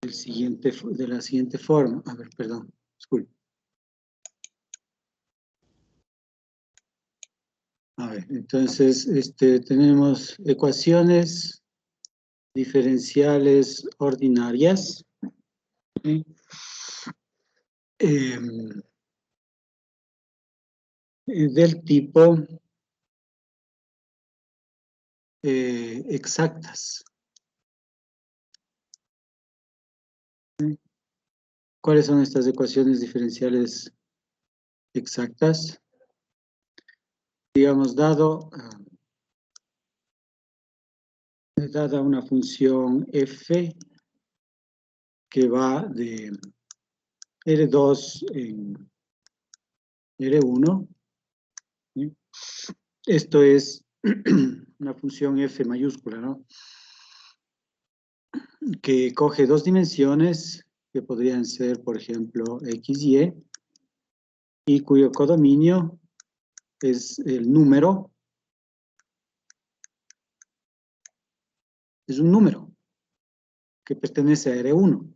de la siguiente forma. A ver, perdón, disculpe. A ver, entonces, tenemos ecuaciones diferenciales ordinarias. ¿Sí? Del tipo exactas. ¿Sí? ¿Cuáles son estas ecuaciones diferenciales exactas? Digamos, dada una función f que va de R2 en R1, ¿sí? Esto es una función f mayúscula, ¿no? Que coge dos dimensiones, que podrían ser, por ejemplo, x, y cuyo codominio es el número, es un número que pertenece a R1.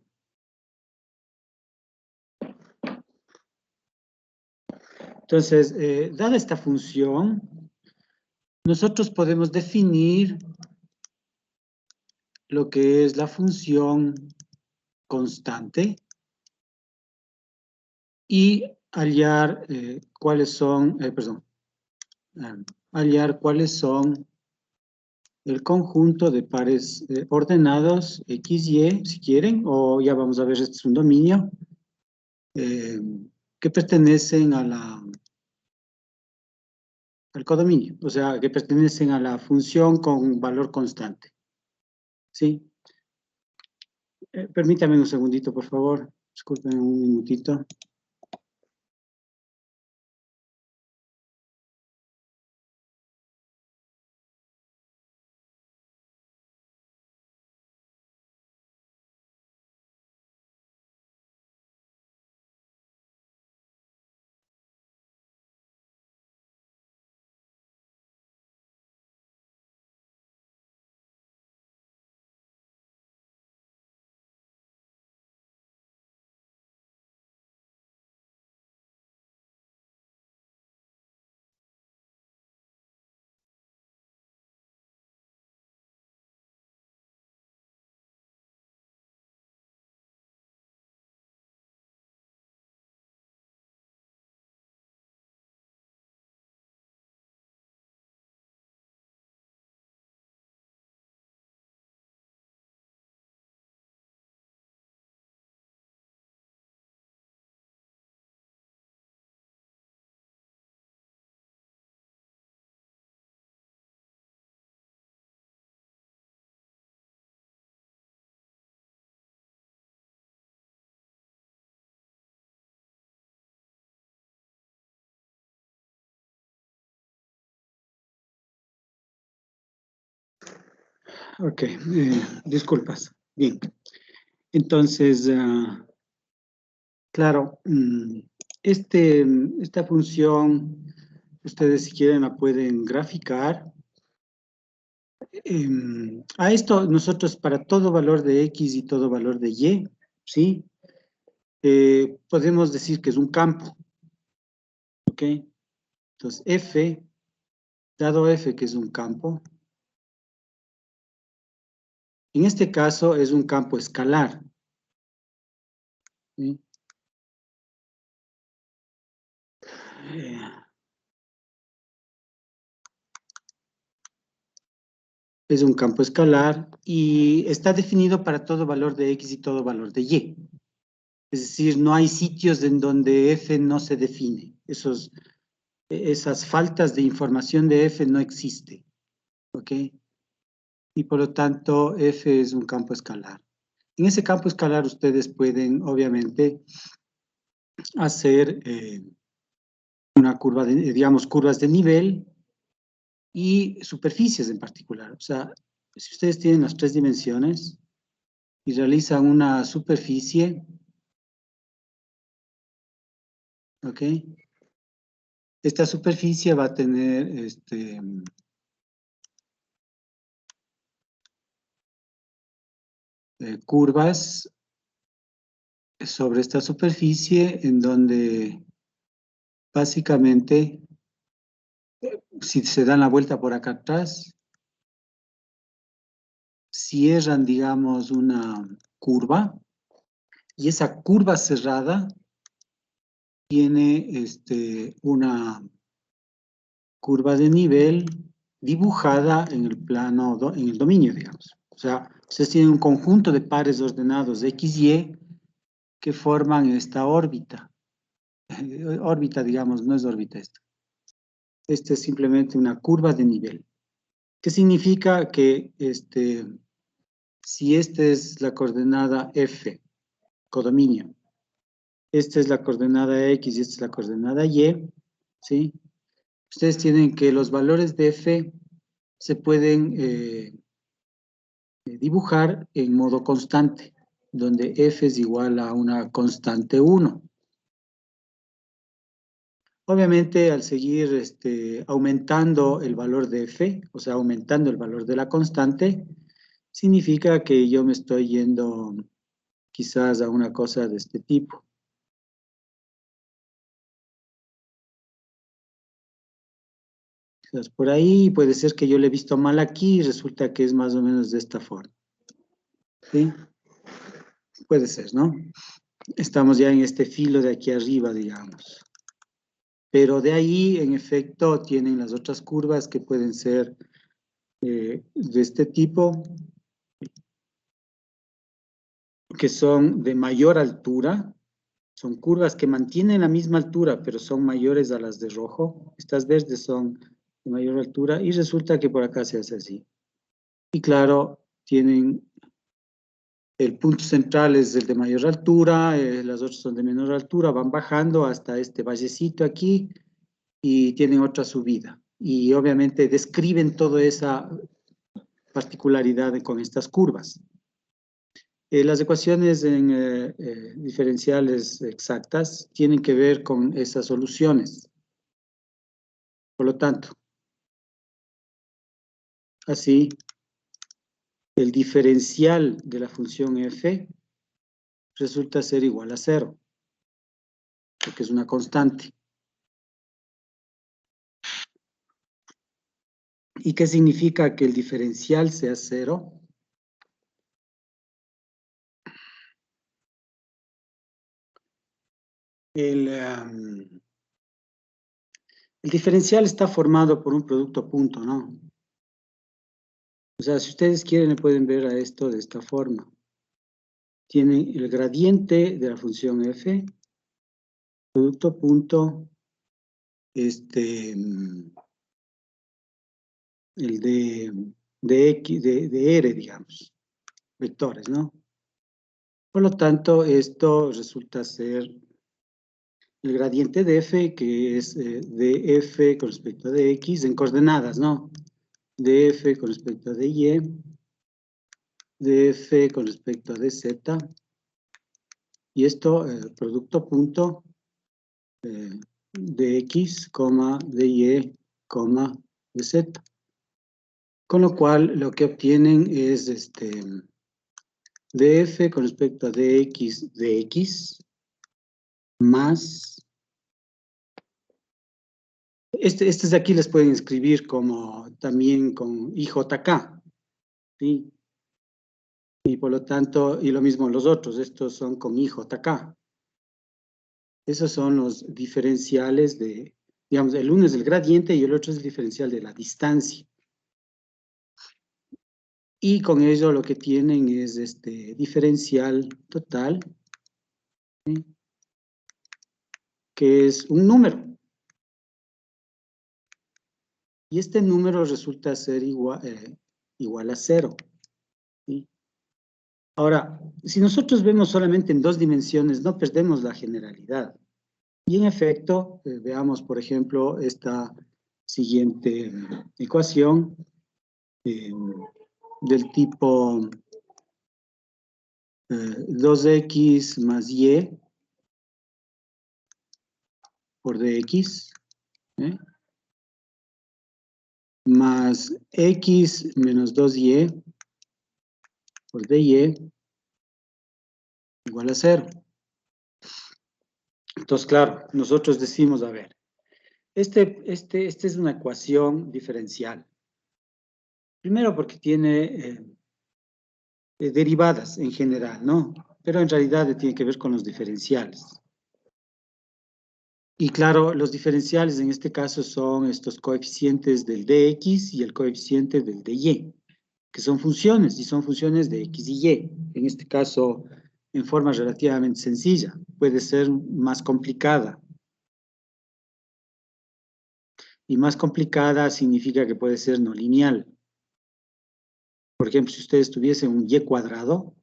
Entonces, dada esta función, nosotros podemos definir lo que es la función constante y hallar cuáles son el conjunto de pares ordenados x, y, si quieren, o ya vamos a ver, este es un dominio, que pertenecen al codominio, o sea, que pertenecen a la función con valor constante. ¿Sí? Permítame un segundito, por favor. Disculpen un minutito. Ok, disculpas. Bien. Entonces, claro, esta función, ustedes si quieren la pueden graficar. A esto nosotros para todo valor de x y todo valor de y, ¿sí? Podemos decir que es un campo, ¿ok? Entonces, f, dado f que es un campo, en este caso es un campo escalar, ¿sí? Es un campo escalar y está definido para todo valor de x y todo valor de y. Es decir, no hay sitios en donde f no se define. Esas faltas de información de f no existe, ¿ok? Y por lo tanto, f es un campo escalar. En ese campo escalar ustedes pueden, obviamente, hacer una curva digamos, curvas de nivel y superficies en particular. O sea, si ustedes tienen las tres dimensiones y realizan una superficie, ¿ok? Esta superficie va a tener curvas sobre esta superficie en donde básicamente, si se dan la vuelta por acá atrás, cierran, digamos, una curva, y esa curva cerrada tiene una curva de nivel dibujada en el plano, en el dominio, digamos. O sea, ustedes tienen un conjunto de pares ordenados X, Y que forman esta órbita. Órbita, digamos, no es órbita esto. Esta es simplemente una curva de nivel. ¿Qué significa? Que si esta es la coordenada F, codominio, esta es la coordenada X y esta es la coordenada Y, ¿sí? Ustedes tienen que los valores de F se pueden dibujar en modo constante, donde F es igual a una constante 1. Obviamente, al seguir aumentando el valor de F, o sea, aumentando el valor de la constante, significa que yo me estoy yendo quizás a una cosa de este tipo. Quizás por ahí puede ser que yo le he visto mal aquí y resulta que es más o menos de esta forma. ¿Sí? Puede ser, ¿no? Estamos ya en este filo de aquí arriba, digamos. Pero de ahí, en efecto, tienen las otras curvas que pueden ser de este tipo, que son de mayor altura. Son curvas que mantienen la misma altura, pero son mayores a las de rojo. Estas verdes son de mayor altura y resulta que por acá se hace así. Y claro, tienen el punto central es el de mayor altura, las otras son de menor altura, van bajando hasta este vallecito aquí y tienen otra subida. Y obviamente describen toda esa particularidad con estas curvas. Las ecuaciones en diferenciales exactas tienen que ver con esas soluciones. Por lo tanto, así, el diferencial de la función f resulta ser igual a 0, porque es una constante. ¿Y qué significa que el diferencial sea 0? El diferencial está formado por un producto punto, ¿no? O sea, si ustedes quieren, le pueden ver a esto de esta forma. Tienen el gradiente de la función f, producto punto, el de X, de R, digamos, vectores, ¿no? Por lo tanto, esto resulta ser el gradiente de f, que es de f con respecto a de x en coordenadas, ¿no? De f con respecto a de y, de f con respecto a de z, y esto, producto punto de x, de y, de z. Con lo cual, lo que obtienen es df con respecto a dx de x más, estos de aquí les pueden escribir como también con IJK, ¿sí? Y por lo tanto, y lo mismo los otros, estos son con IJK. Esos son los diferenciales de, digamos, el uno es el gradiente y el otro es el diferencial de la distancia. Y con ello lo que tienen es este diferencial total, ¿sí? Que es un número. Y este número resulta ser igual a 0. ¿Sí? Ahora, si nosotros vemos solamente en 2 dimensiones, no perdemos la generalidad. Y en efecto, veamos, por ejemplo, esta siguiente ecuación del tipo 2x más y por dx, más x menos 2y por dy igual a 0. Entonces, claro, nosotros decimos, a ver, esta es una ecuación diferencial. Primero porque tiene derivadas en general, ¿no? Pero en realidad tiene que ver con los diferenciales. Y claro, los diferenciales en este caso son estos coeficientes del dx y el coeficiente del dy, que son funciones, y son funciones de x y y. En este caso, en forma relativamente sencilla. Puede ser más complicada. Y más complicada significa que puede ser no lineal. Por ejemplo, si ustedes tuviesen un y cuadrado,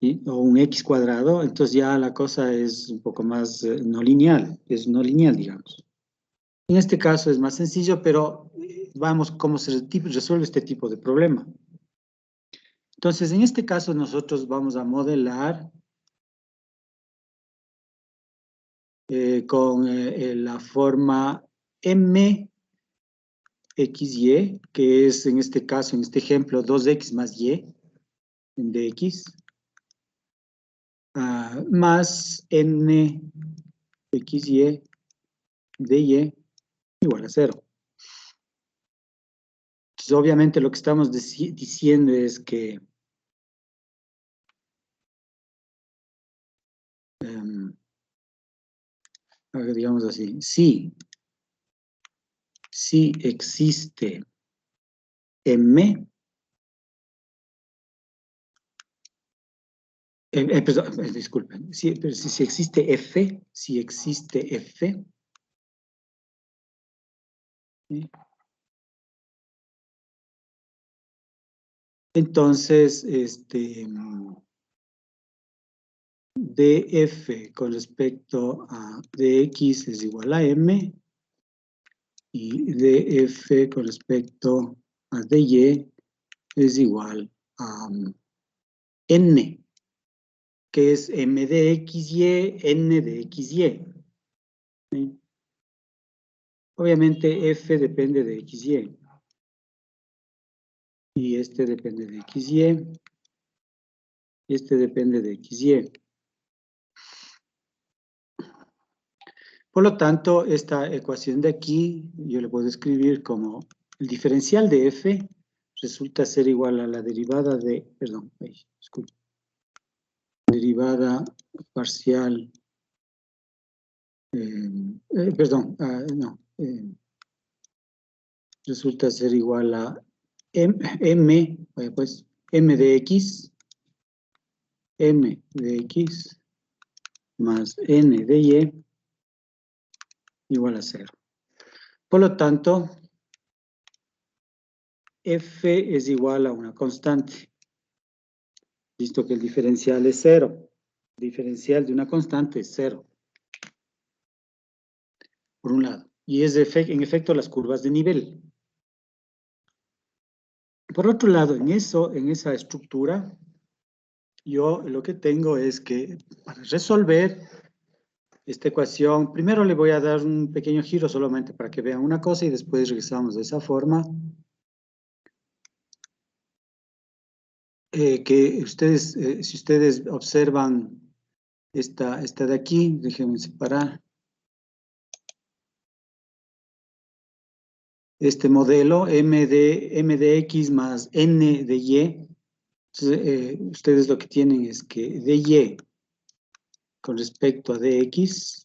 ¿sí? O un x cuadrado, entonces ya la cosa es un poco más no lineal, es no lineal, digamos. En este caso es más sencillo, pero vamos cómo se resuelve este tipo de problema. Entonces, en este caso nosotros vamos a modelar con la forma m x, y, que es en este caso, en este ejemplo, 2x más y en dx, más n x, y, dy igual a 0. Entonces, obviamente lo que estamos diciendo es que digamos así, si existe m, perdón, disculpen, pero si existe f, ¿sí? Entonces, df con respecto a dx es igual a m, y df con respecto a dy es igual a n, que es m de xy, n de xy. ¿Sí? Obviamente f depende de xy. Y este depende de xy. Y este depende de xy. Por lo tanto, esta ecuación de aquí, yo le puedo escribir como el diferencial de f resulta ser igual a la derivada de, perdón, disculpe, derivada parcial, perdón, no, resulta ser igual a pues, m de x más n de y igual a 0. Por lo tanto, f es igual a una constante, visto que el diferencial es 0. El diferencial de una constante es 0, por un lado. Y es en efecto las curvas de nivel. Por otro lado, en esa estructura, yo lo que tengo es que para resolver esta ecuación, primero le voy a dar un pequeño giro solamente para que vean una cosa y después regresamos de esa forma. Que ustedes, si ustedes observan esta de aquí, déjenme separar. Este modelo, m de x más n de y. Entonces, ustedes lo que tienen es que dy con respecto a dx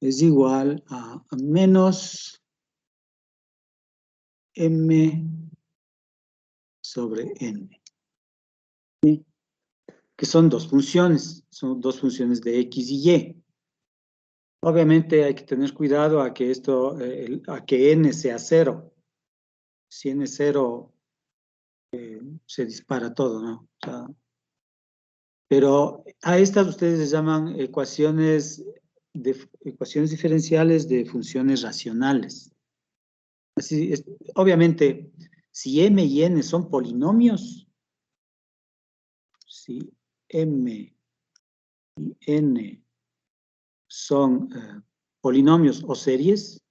es igual a menos m sobre n, ¿sí? Que son dos funciones de x y y. Obviamente hay que tener cuidado a que a que n sea 0. Si n es 0, se dispara todo, ¿no? O sea, pero a estas ustedes les llaman ecuaciones diferenciales de funciones racionales. Así es, obviamente, si m y n son polinomios, si m y n son polinomios o series,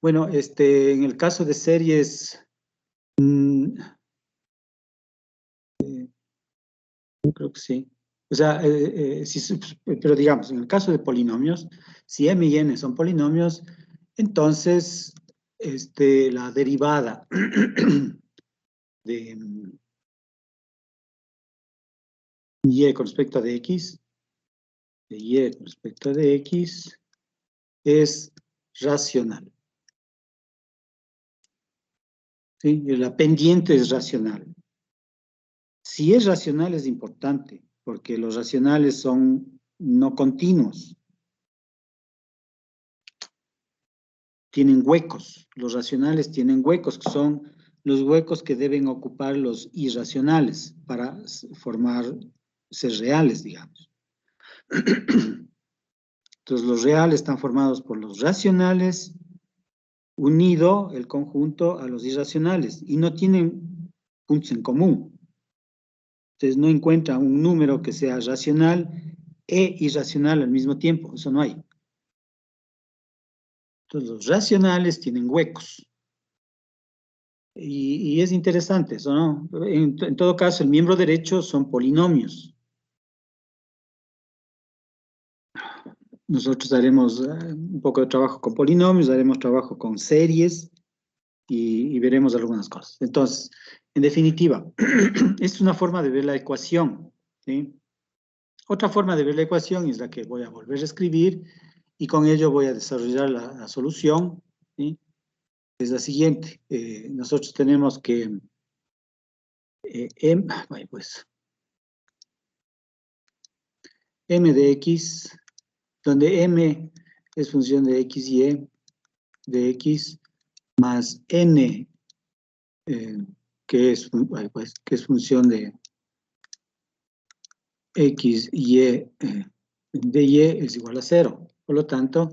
bueno, en el caso de series, creo que sí. O sea, pero digamos, en el caso de polinomios, si m y n son polinomios, entonces la derivada de y con respecto a dx, de y con respecto a dx, es racional. ¿Sí? La pendiente es racional. Si es racional es importante, porque los racionales son no continuos. Tienen huecos. Los racionales tienen huecos, que son los huecos que deben ocupar los irracionales para formar ser reales, digamos. Entonces, los reales están formados por los racionales, unido el conjunto a los irracionales, y no tienen puntos en común. Entonces, no encuentra un número que sea racional e irracional al mismo tiempo. Eso no hay. Entonces, los racionales tienen huecos. Y es interesante eso, ¿no? En todo caso, el miembro derecho son polinomios. Nosotros haremos un poco de trabajo con polinomios, haremos trabajo con series y veremos algunas cosas. Entonces, en definitiva, es una forma de ver la ecuación, ¿sí? Otra forma de ver la ecuación es la que voy a volver a escribir y con ello voy a desarrollar la solución, ¿sí? Es la siguiente. Nosotros tenemos que m de x, donde m es función de x y e, de x, más n, que es función de x y e, de y es igual a 0. Por lo tanto,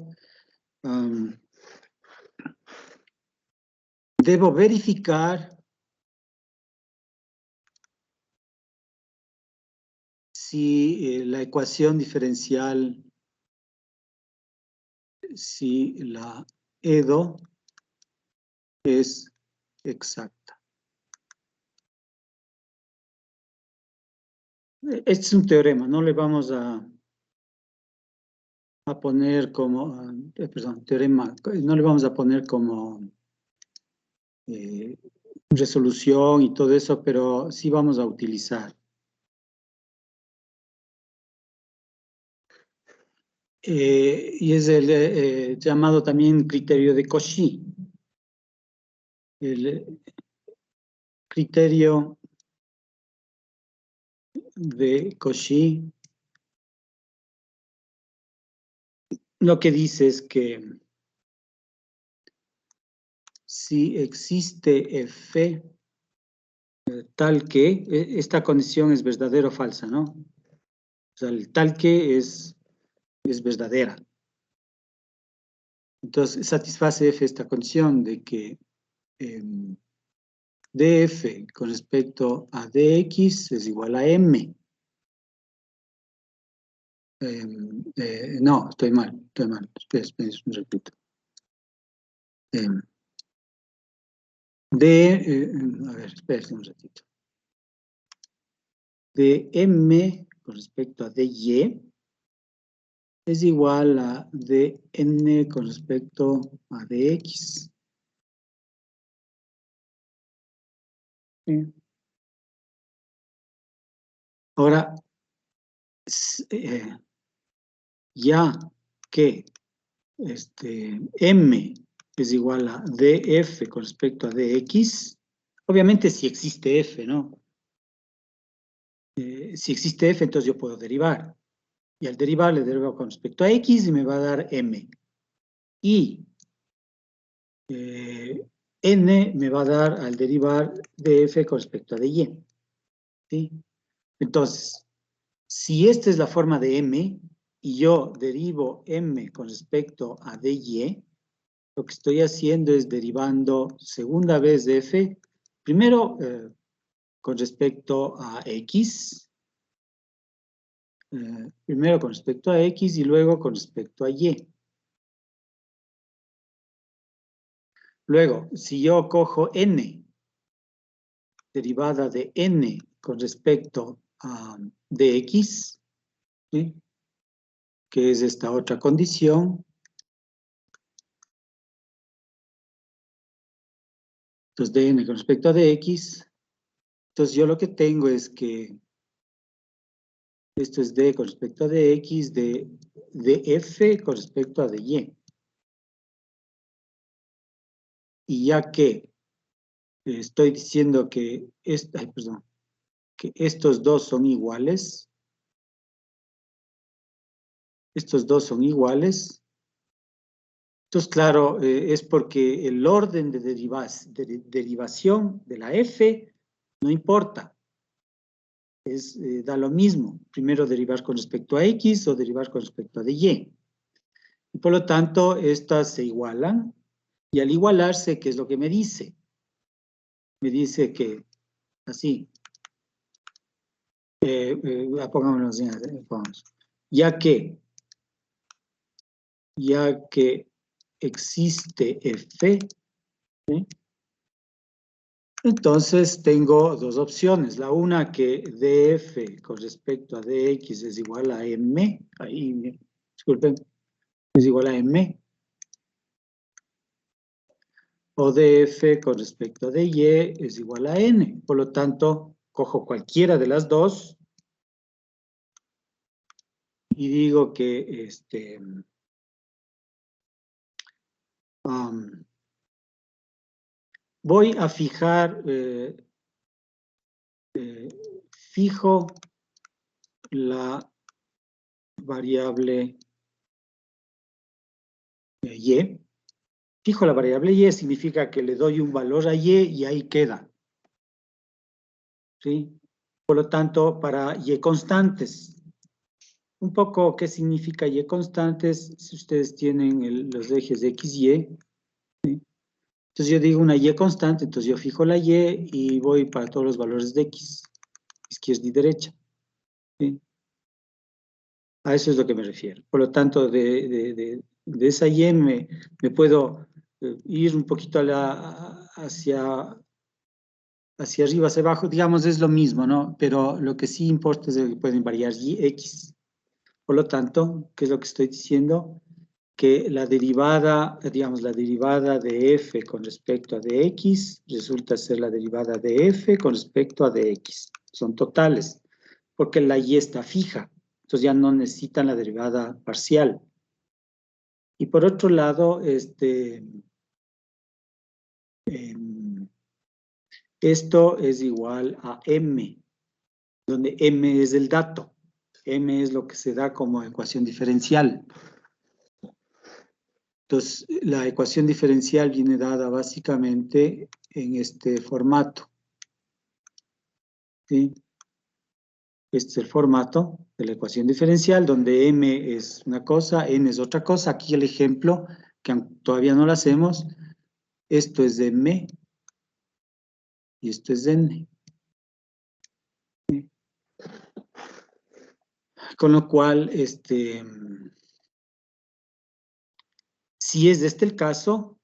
debo verificar si la ecuación diferencial, si la EDO es exacta. Este es un teorema, no le vamos a poner como, teorema, no le vamos a poner como resolución y todo eso, pero sí vamos a utilizar. Y es el llamado también criterio de Cauchy. El criterio de Cauchy lo que dice es que si existe F tal que, esta condición es verdadera o falsa, ¿no? O sea, el tal que es verdadera. Entonces, satisface F esta condición de que df con respecto a dx es igual a m. No, estoy mal. Espera, repito. A ver, espera un ratito. De m con respecto a dy es igual a dn con respecto a dx. ¿Sí? Ahora, ya que m es igual a df con respecto a dx, obviamente si existe f, ¿no? Si existe f, entonces yo puedo derivar. Y al derivar le derivo con respecto a x y me va a dar m. Y n me va a dar al derivar df con respecto a dy. ¿Sí? Entonces, si esta es la forma de m y yo derivo m con respecto a dy, lo que estoy haciendo es derivando segunda vez de f, primero con respecto a x, primero con respecto a x y luego con respecto a y. Luego, si yo cojo n, derivada de n con respecto a de x, ¿sí? Que es esta otra condición. Entonces, dn con respecto a dx. Entonces, yo lo que tengo es que esto es d con respecto a dx, de f con respecto a dy. Y ya que estoy diciendo que, que estos dos son iguales, entonces, claro, es porque el orden de derivación de la f no importa. Da lo mismo, primero derivar con respecto a x o derivar con respecto a dy. Y por lo tanto, estas se igualan, y al igualarse, ¿qué es lo que me dice? Me dice que, así, pongámoslo así, pongamos, ya que existe f, ¿sí? Entonces tengo dos opciones. La una, que df con respecto a dx es igual a m, ahí, disculpen, es igual a m, o df con respecto a dy es igual a n. Por lo tanto, cojo cualquiera de las dos y digo que voy a fijar, fijo la variable y. Fijo la variable y significa que le doy un valor a y ahí queda. ¿Sí? Por lo tanto, para y constantes, un poco qué significa y constantes, si ustedes tienen los ejes de x, y, ¿sí? Entonces yo digo una y constante, entonces yo fijo la y voy para todos los valores de x, izquierda y derecha. ¿Sí? A eso es lo que me refiero. Por lo tanto, de esa y me puedo ir un poquito hacia arriba, hacia abajo, digamos, es lo mismo, ¿no? Pero lo que sí importa es que pueden variar y x. Por lo tanto, ¿qué es lo que estoy diciendo? Que la derivada, digamos, la derivada de f con respecto a dx resulta ser la derivada de f con respecto a dx. Son totales, porque la y está fija. Entonces ya no necesitan la derivada parcial. Y por otro lado, esto es igual a m, donde m es el dato. M es lo que se da como ecuación diferencial. Entonces, la ecuación diferencial viene dada básicamente en este formato. ¿Sí? Este es el formato de la ecuación diferencial, donde m es una cosa, n es otra cosa. Aquí el ejemplo, que todavía no lo hacemos, esto es de m y esto es de n. ¿Sí? Con lo cual, si es este el caso,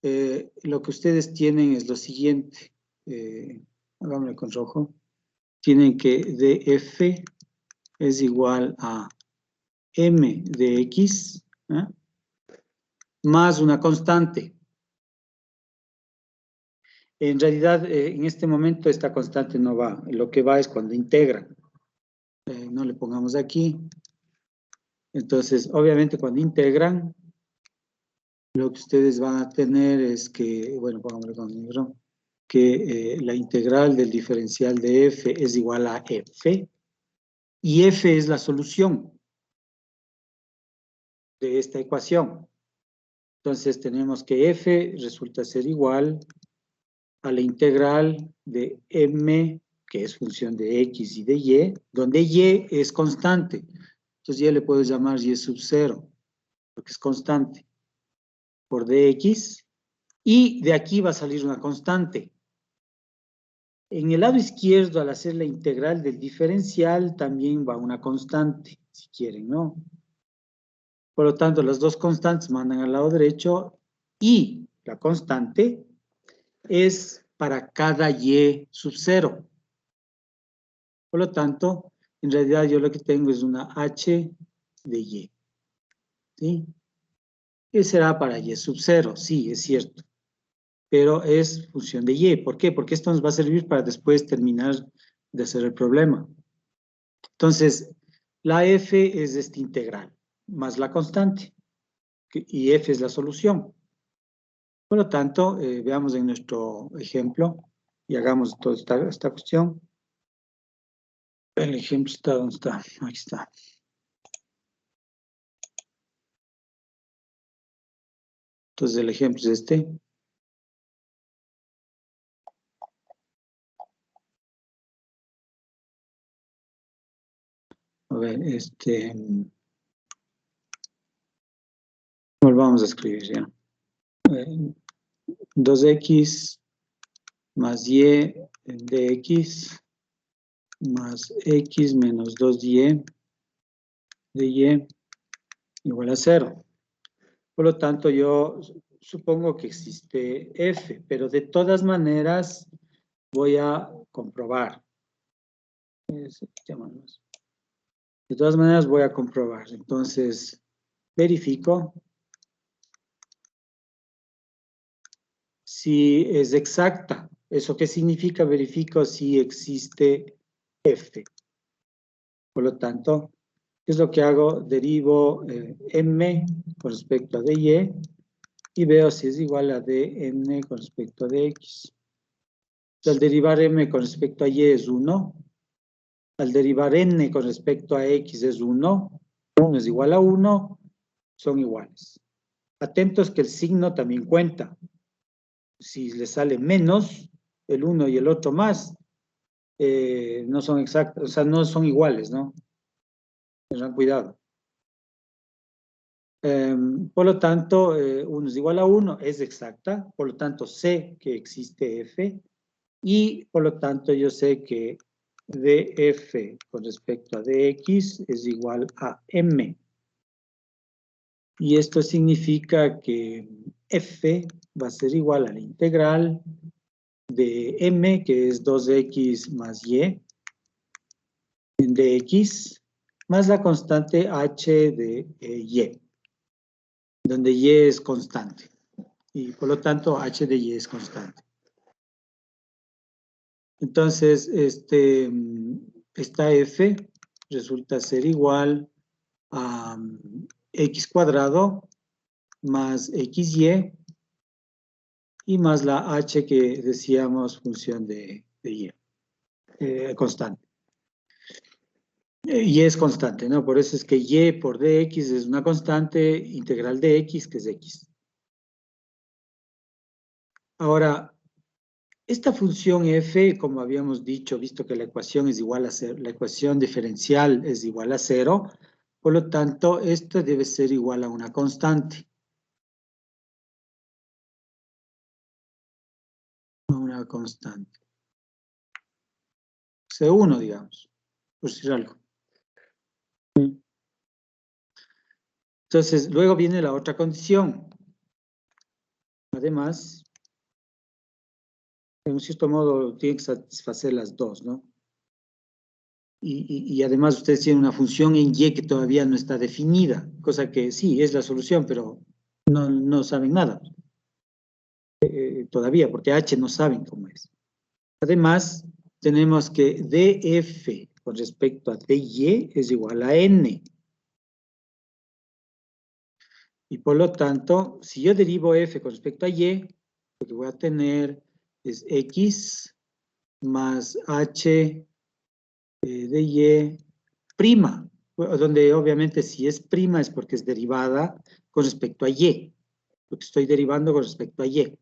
lo que ustedes tienen es lo siguiente. Hagámoslo con rojo. Tienen que df es igual a m de x, ¿eh? Más una constante. En realidad, en este momento esta constante no va. Lo que va es cuando integran. No le pongamos aquí. Entonces, obviamente cuando integran, lo que ustedes van a tener es que, bueno, pongámoslo con negro, que la integral del diferencial de f es igual a f, y f es la solución de esta ecuación. Entonces tenemos que f resulta ser igual a la integral de m, que es función de x y de y, donde y es constante. Entonces ya le puedo llamar y sub 0, porque es constante, por dx, y de aquí va a salir una constante. En el lado izquierdo, al hacer la integral del diferencial, también va una constante, si quieren, ¿no? Por lo tanto, las dos constantes mandan al lado derecho, y la constante es para cada y sub 0. Por lo tanto, en realidad yo lo que tengo es una h de y. ¿Sí? ¿Qué será para y sub 0? Sí, es cierto. Pero es función de y. ¿Por qué? Porque esto nos va a servir para después terminar de hacer el problema. Entonces, la f es este integral, más la constante. Y f es la solución. Por lo tanto, veamos en nuestro ejemplo y hagamos toda esta cuestión. El ejemplo está, ¿dónde está? Aquí está. Entonces, el ejemplo es este. A ver, volvamos a escribir ya. 2x más y de x más x menos 2y de y igual a 0. Por lo tanto, yo supongo que existe f, pero de todas maneras voy a comprobar. De todas maneras voy a comprobar. Entonces, verifico si es exacta. ¿Eso qué significa? Verifico si existe f. Por lo tanto, ¿qué es lo que hago? Derivo m con respecto a dy y veo si es igual a dn con respecto a dx. Al derivar m con respecto a y es 1. Al derivar n con respecto a x es 1. 1 es igual a 1. Son iguales. Atentos que el signo también cuenta. Si le sale menos, el uno y el otro más, no son exactos, o sea, no son iguales, ¿no? Tengan cuidado. Por lo tanto, 1 es igual a 1, es exacta, por lo tanto sé que existe f, y por lo tanto yo sé que df con respecto a dx es igual a m. Y esto significa que f va a ser igual a la integral de m, que es 2x más y, de x, más la constante h de y, donde y es constante. Y por lo tanto, h de y es constante. Entonces, esta f resulta ser igual a x cuadrado más xy y más la h que decíamos función de y, constante. Y es constante, ¿no? Por eso es que y por dx es una constante integral de x, que es x. Ahora, esta función f, como habíamos dicho, visto que la ecuación es igual a 0, la ecuación diferencial es igual a 0, por lo tanto, esto debe ser igual a una constante. A una constante. C1, digamos, por decir algo. Entonces, luego viene la otra condición. Además, en un cierto modo, tiene que satisfacer las dos, ¿no? Y además ustedes tienen una función en y que todavía no está definida, cosa que sí, es la solución, pero no saben nada todavía, porque h no saben cómo es. Además, tenemos que df con respecto a dy es igual a n. Y por lo tanto, si yo derivo f con respecto a y, lo que voy a tener es x más h de y prima, donde obviamente si es prima es porque es derivada con respecto a y, porque estoy derivando con respecto a y.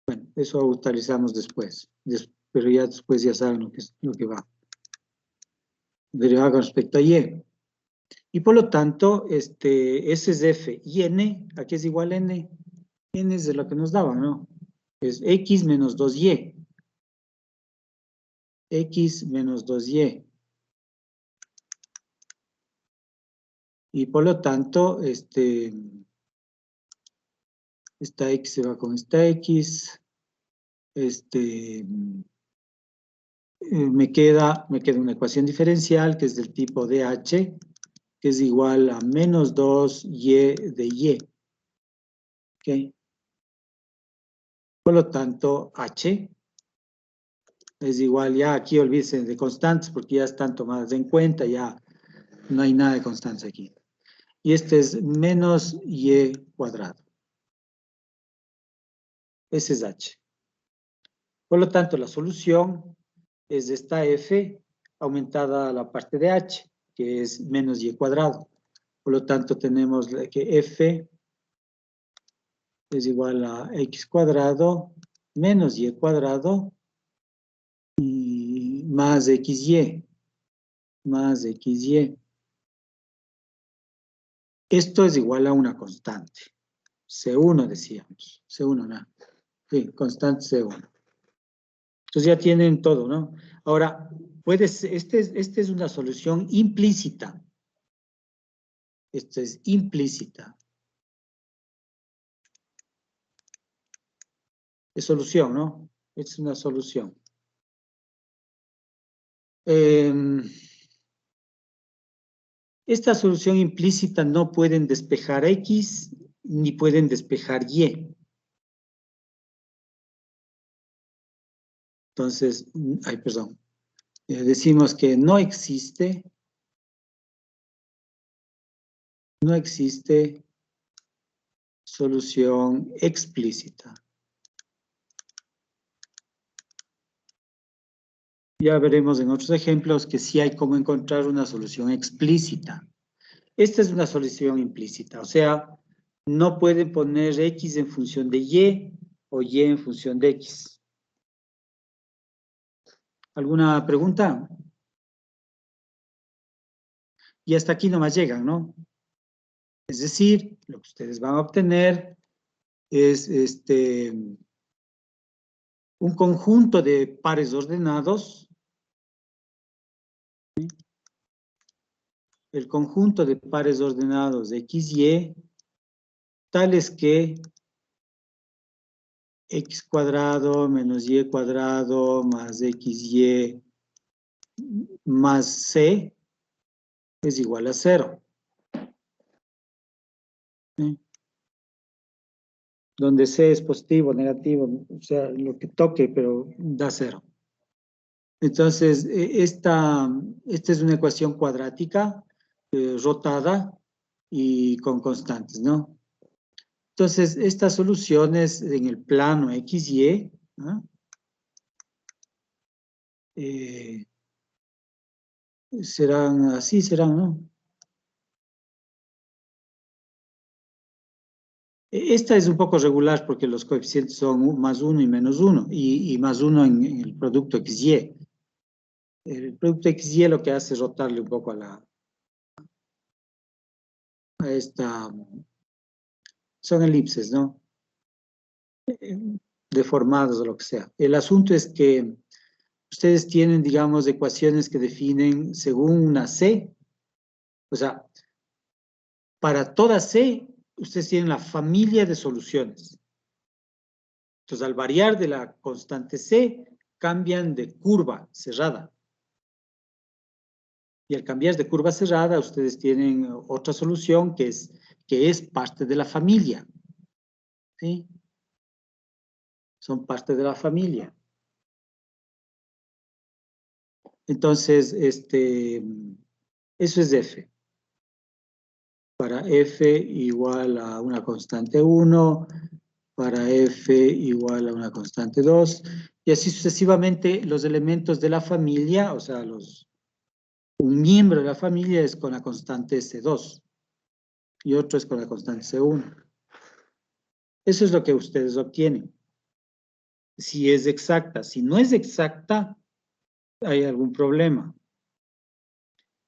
Bueno, eso utilizamos después, pero ya después ya saben lo que va. Derivada con respecto a y. Y por lo tanto, ese es f. Y n, ¿a qué es igual n? N es de lo que nos daban, ¿no? Es x menos 2y. X menos 2y. Y por lo tanto, esta x se va con esta x. me queda una ecuación diferencial que es del tipo DH, que es igual a menos 2y de y. ¿Ok? Por lo tanto, H es igual, ya aquí olvídense de constantes porque ya están tomadas en cuenta, ya no hay nada de constantes aquí. Y este es menos y cuadrado. Ese es H. Por lo tanto, la solución es esta F aumentada a la parte de H, que es menos y cuadrado. Por lo tanto, tenemos que F es igual a x cuadrado menos y cuadrado y más xy. Más xy. Esto es igual a una constante. C1 decíamos. C1, ¿no? Sí, constante C1. Entonces ya tienen todo, ¿no? Ahora, esta es una solución implícita. Esta es implícita. Es solución, ¿no? Es una solución. Esta solución implícita no pueden despejar X ni pueden despejar Y. Entonces, perdón. Decimos que no existe solución explícita. Ya veremos en otros ejemplos que sí hay cómo encontrar una solución explícita. Esta es una solución implícita, o sea, no pueden poner X en función de Y o Y en función de X. ¿Alguna pregunta? Y hasta aquí nomás llegan, ¿no? Es decir, lo que ustedes van a obtener es un conjunto de pares ordenados. El conjunto de pares ordenados de X, Y, tales que X cuadrado menos Y cuadrado más XY más C es igual a 0. ¿Sí? Donde C es positivo, negativo, o sea, lo que toque, pero da 0. Entonces, esta es una ecuación cuadrática rotada y con constantes, ¿no? Entonces, estas soluciones en el plano XY, ¿no? Serán así, serán, ¿no? Esta es un poco regular porque los coeficientes son más 1 y menos 1, y más 1 en el producto XY. El producto XY lo que hace es rotarle un poco a esta, son elipses, ¿no? Deformados o lo que sea. El asunto es que ustedes tienen, digamos, ecuaciones que definen según una C, o sea, para toda C, ustedes tienen la familia de soluciones. Entonces, al variar de la constante C, cambian de curva cerrada. Y al cambiar de curva cerrada, ustedes tienen otra solución que es parte de la familia. ¿Sí? Son parte de la familia. Entonces, eso es F. Para F igual a una constante 1, para F igual a una constante 2, y así sucesivamente los elementos de la familia, o sea, un miembro de la familia es con la constante C2 y otro es con la constante C1. Eso es lo que ustedes obtienen. Si es exacta, si no es exacta, hay algún problema.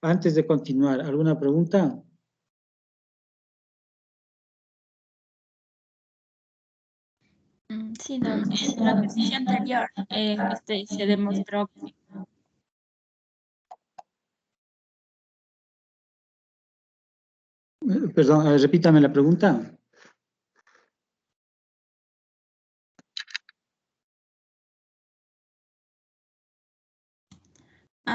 Antes de continuar, ¿alguna pregunta? Sí, don. En la ejercicio anterior se demostró que Perdón, repítame la pregunta.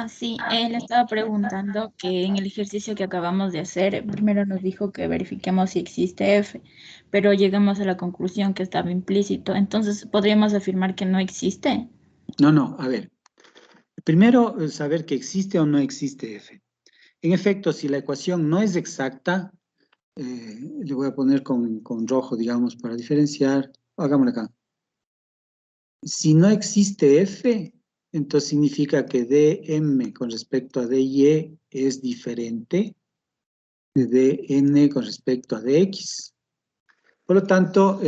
Sí, él estaba preguntando que en el ejercicio que acabamos de hacer, primero nos dijo que verifiquemos si existe F, pero llegamos a la conclusión que estaba implícito. Entonces, ¿podríamos afirmar que no existe? No, a ver. Primero, saber que existe o no existe F. En efecto, si la ecuación no es exacta, le voy a poner con rojo, digamos, para diferenciar. Hagámoslo acá. Si no existe F, entonces significa que dm con respecto a dy es diferente de dn con respecto a dx. Por lo tanto,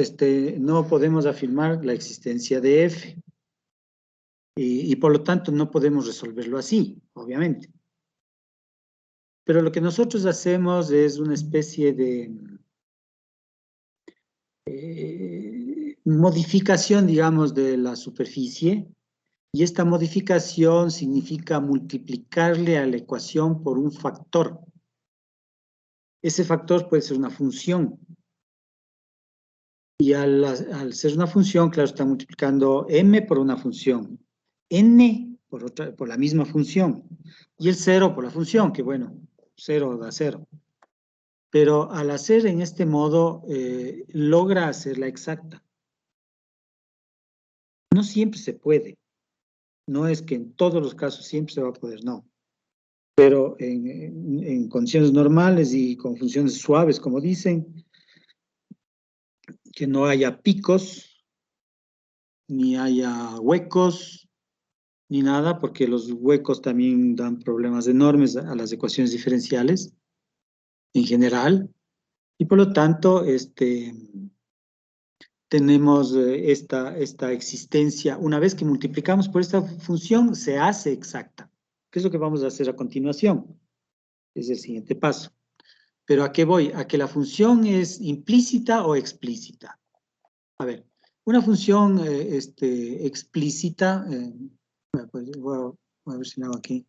no podemos afirmar la existencia de F. Y por lo tanto no podemos resolverlo así, obviamente. Pero lo que nosotros hacemos es una especie de modificación, digamos, de la superficie, y esta modificación significa multiplicarle a la ecuación por un factor. Ese factor puede ser una función. Y al ser una función, claro, está multiplicando m por una función, n por la misma función, y el 0 por la función, que bueno, 0 da 0. Pero al hacer en este modo, logra hacerla exacta. No siempre se puede. No es que en todos los casos siempre se va a poder, no. Pero en condiciones normales y con funciones suaves, como dicen, que no haya picos, ni haya huecos, ni nada, porque los huecos también dan problemas enormes a las ecuaciones diferenciales en general, y por lo tanto, tenemos esta existencia. Una vez que multiplicamos por esta función, se hace exacta. ¿Qué es lo que vamos a hacer a continuación? Es el siguiente paso. ¿Pero a qué voy? A que la función es implícita o explícita. A ver, una función explícita, pues voy a ver si la hago aquí.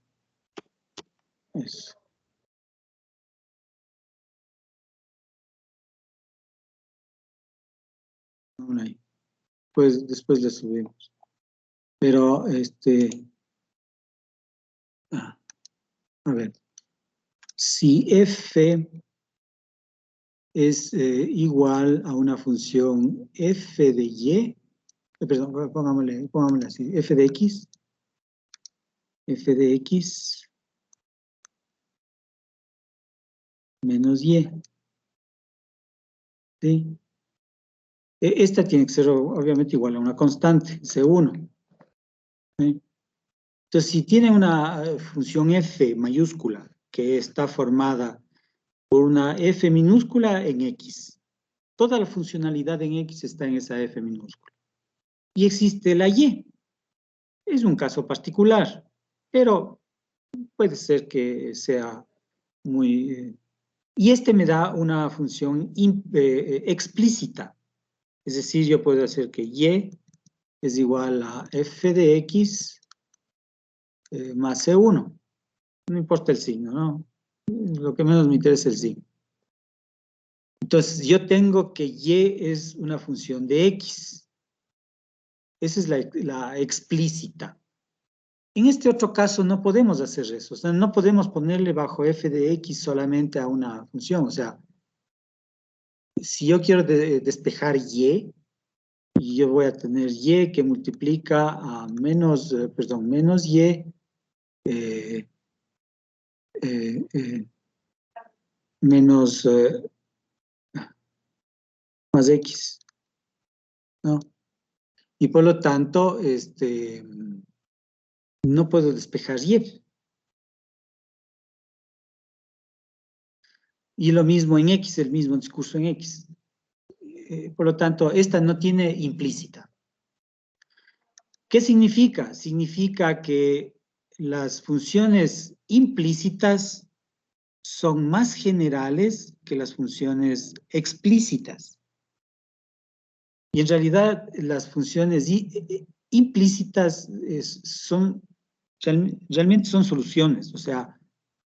Eso. Ahí. Pues después le subimos. Pero, a ver, si f es igual a una función f de y, perdón, pongámosle así, f de x menos y, ¿sí? Esta tiene que ser obviamente igual a una constante, C1, ¿sí? Entonces, si tiene una función f mayúscula que está formada por una f minúscula en x, toda la funcionalidad en x está en esa f minúscula. Y existe la y. Es un caso particular, pero puede ser que sea muy... y me da una función explícita. Es decir, yo puedo hacer que y es igual a f de x más c1. No importa el signo, ¿no? Lo que menos me interesa es el signo. Entonces, yo tengo que y es una función de x. Esa es la explícita. En este otro caso no podemos hacer eso. O sea, no podemos ponerle bajo f de x solamente a una función. O sea, si yo quiero despejar y yo voy a tener y que multiplica a menos y menos más x, ¿no? Y por lo tanto, no puedo despejar y. Y lo mismo en x, el mismo discurso en x. Por lo tanto, esta no tiene implícita. ¿Qué significa? Significa que las funciones implícitas son más generales que las funciones explícitas. Y en realidad las funciones implícitas realmente son soluciones. O sea,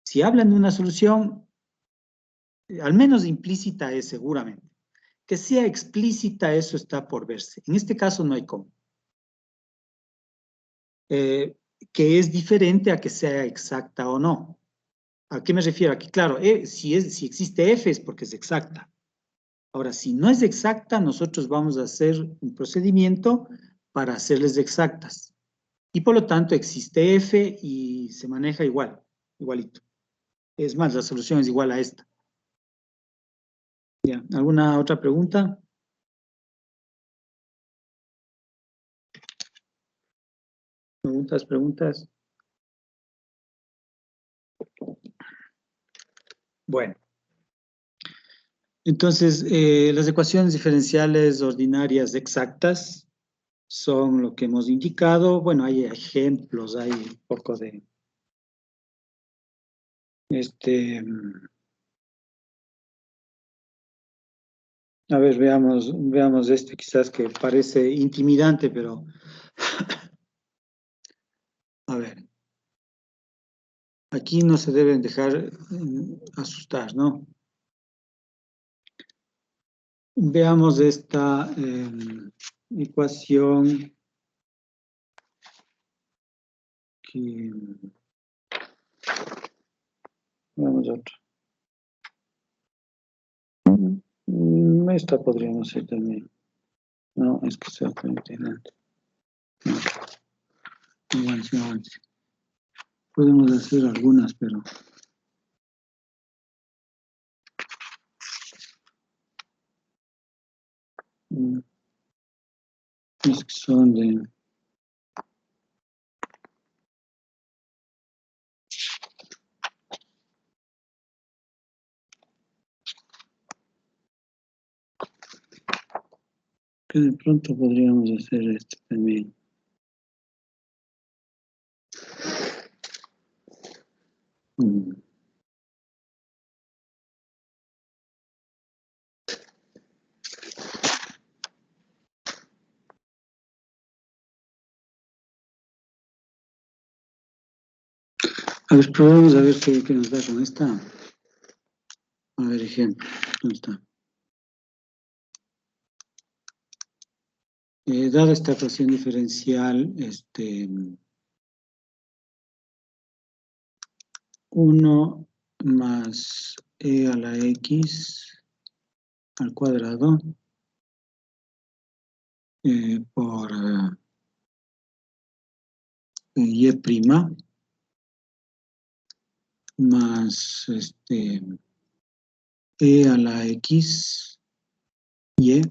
si hablan de una solución, al menos implícita es seguramente. Que sea explícita, eso está por verse. En este caso no hay cómo. que es diferente a que sea exacta o no. ¿A qué me refiero? Aquí, claro, si existe F es porque es exacta. Ahora, si no es exacta, nosotros vamos a hacer un procedimiento para hacerles exactas. Y por lo tanto existe F y se maneja igualito. Es más, la solución es igual a esta. ¿Ya? ¿Alguna otra pregunta? ¿Preguntas? Bueno. Entonces, las ecuaciones diferenciales ordinarias exactas son lo que hemos indicado. Bueno, hay ejemplos, hay un poco de... A ver, veamos este quizás que parece intimidante, pero... A ver. Aquí no se deben dejar asustar, ¿no? Veamos esta ecuación que... Veamos otra. Esta podríamos ser también. No, es que se va a integrante. No avance. Podemos hacer algunas, pero... Es que son de... Que de pronto podríamos hacer esto también. A ver, probemos a ver qué nos da con esta. A ver, ejemplo. ¿Dónde está? Dada esta ecuación diferencial, 1 más e a la x al cuadrado por y' más e a la x y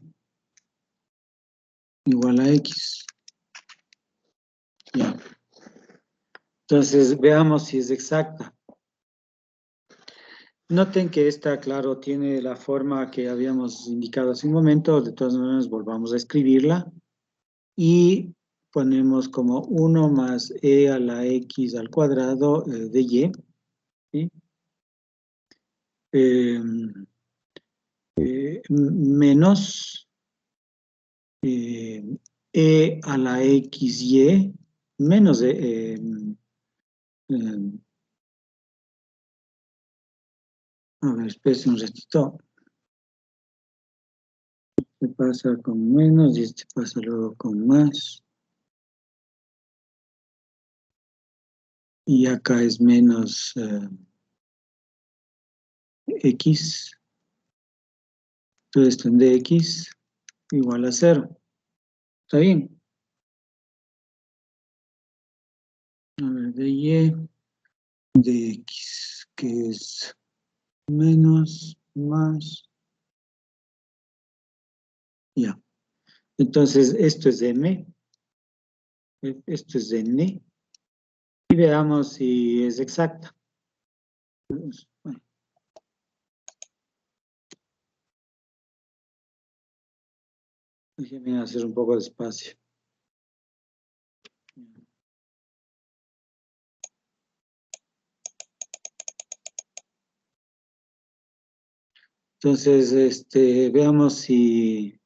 igual a x. Ya. Entonces, veamos si es exacta. Noten que esta, claro, tiene la forma que habíamos indicado hace un momento. De todas maneras, volvamos a escribirla. Y ponemos como 1 más e a la x al cuadrado de y. ¿Sí? Menos e a la xy menos a ver, espérense un ratito. Este pasa con menos y este pasa luego con más. Y acá es menos x. Entonces esto en dx igual a 0. ¿Está bien? A ver, de y de x, que es menos, más, ya. Entonces, esto es m, esto es n, y veamos si es exacta. Bueno. Déjenme hacer un poco de espacio. Entonces, veamos si...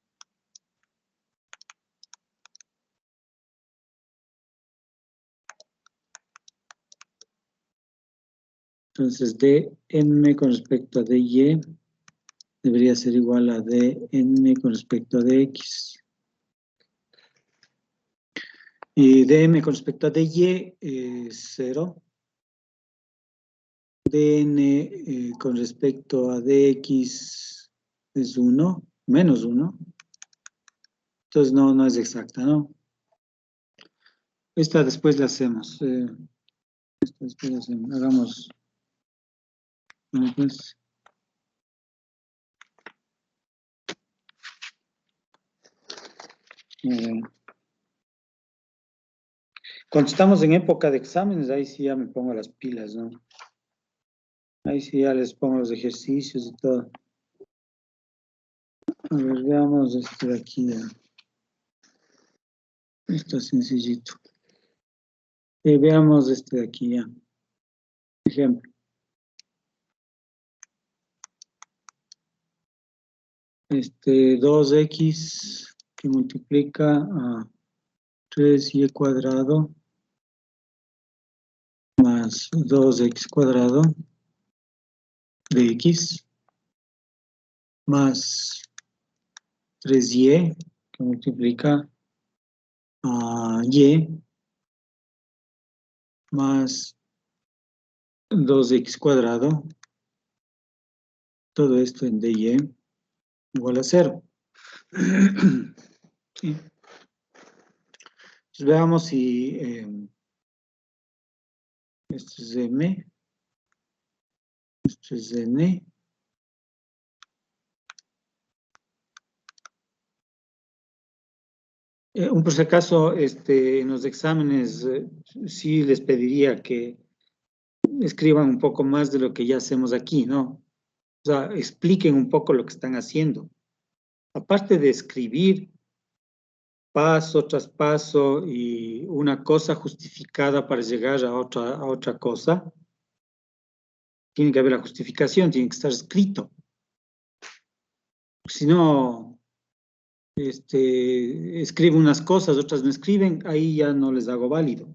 Entonces, dm con respecto a dy debería ser igual a dn con respecto a dx. Y dm con respecto a dy es 0. dn con respecto a dx es 1, menos 1. Entonces no es exacta, ¿no? Esta después la hacemos. Hagamos. Bueno, pues. Cuando estamos en época de exámenes, ahí sí ya me pongo las pilas, ¿no? Ahí sí ya les pongo los ejercicios y todo. A ver, veamos este de aquí ya. Esto es sencillito. Veamos este de aquí ya. Ejemplo. Este 2x que multiplica a 3y cuadrado más 2x cuadrado de x más 3y que multiplica a y más 2x cuadrado, todo esto en dy igual a 0. ¿Sí? Entonces veamos si esto es m, esto es n. Por si acaso, en los exámenes sí les pediría que escriban un poco más de lo que ya hacemos aquí, ¿no? O sea, expliquen un poco lo que están haciendo. Aparte de escribir paso tras paso y una cosa justificada para llegar a otra cosa, tiene que haber la justificación, tiene que estar escrito. Si no, escribe unas cosas, otras no escriben, ahí ya no les hago válido.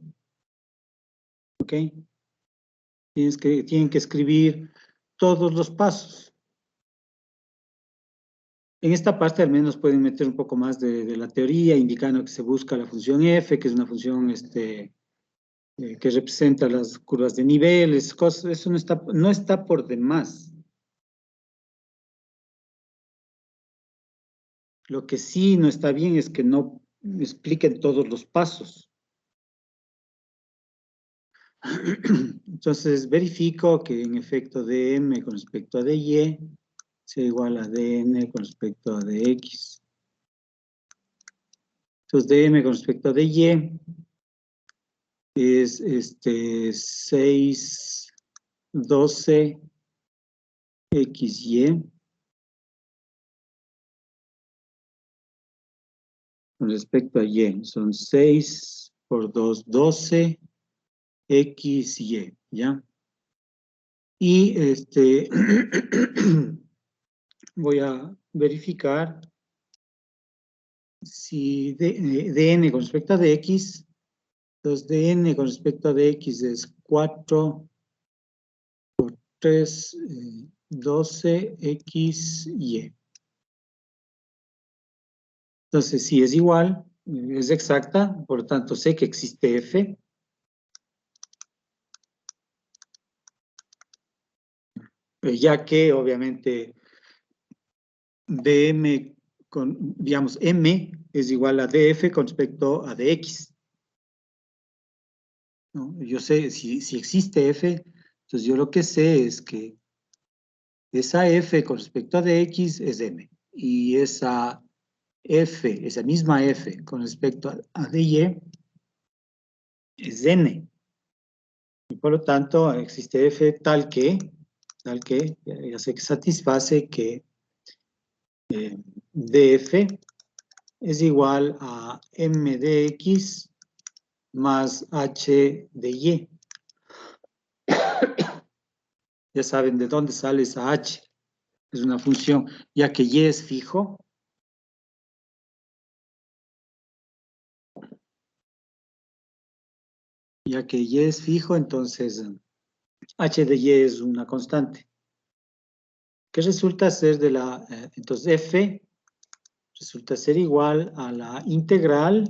¿Ok? Tienen que escribir todos los pasos. En esta parte al menos pueden meter un poco más de la teoría, indicando que se busca la función f, que es una función que representa las curvas de niveles, cosas, eso no está por demás. Lo que sí no está bien es que no expliquen todos los pasos. Entonces verifico que en efecto dm con respecto a dy sea igual a dn con respecto a dx. Entonces dm con respecto a dy es 6, 12 xy con respecto a y. Son 6 por 2, 12 xy, ¿ya? Y voy a verificar si dn con respecto a dx, entonces dn con respecto a dx es 4 por 3, 12 xy. Entonces, si es igual, es exacta, por lo tanto sé que existe f. Ya que obviamente dm digamos, m es igual a df con respecto a dx. ¿No? Yo sé, si existe f, entonces yo lo que sé es que esa f con respecto a dx es m, y esa f, esa misma f con respecto a dy es n. Y por lo tanto existe f tal que ya sé que satisface que df es igual a m de x más h de y. Ya saben de dónde sale esa h. Es una función, ya que y es fijo. Ya que y es fijo, entonces h de y es una constante. Que resulta ser entonces f resulta ser igual a la integral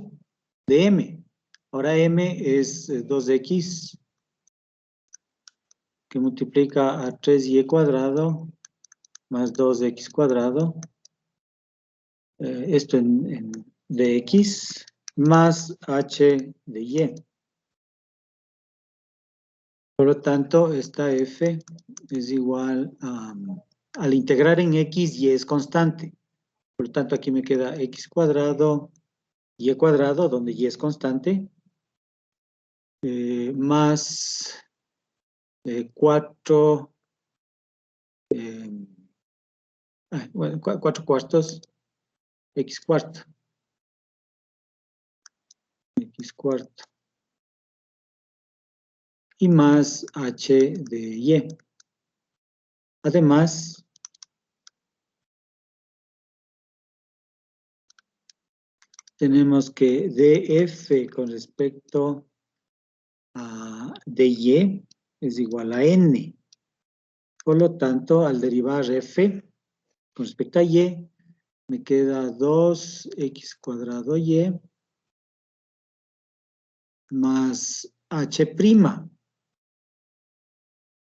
de m. Ahora m es 2x que multiplica a 3y cuadrado más 2x cuadrado. Esto de x más h de y. Por lo tanto, esta f es igual a, al integrar en x, y es constante. Por lo tanto, aquí me queda x cuadrado, y cuadrado, donde y es constante, más 4, bueno, 4 cuartos, x cuarto. X cuarto. Y más h de y. Además, tenemos que df con respecto a dy es igual a n. Por lo tanto, al derivar f con respecto a y, me queda 2x cuadrado y más h'.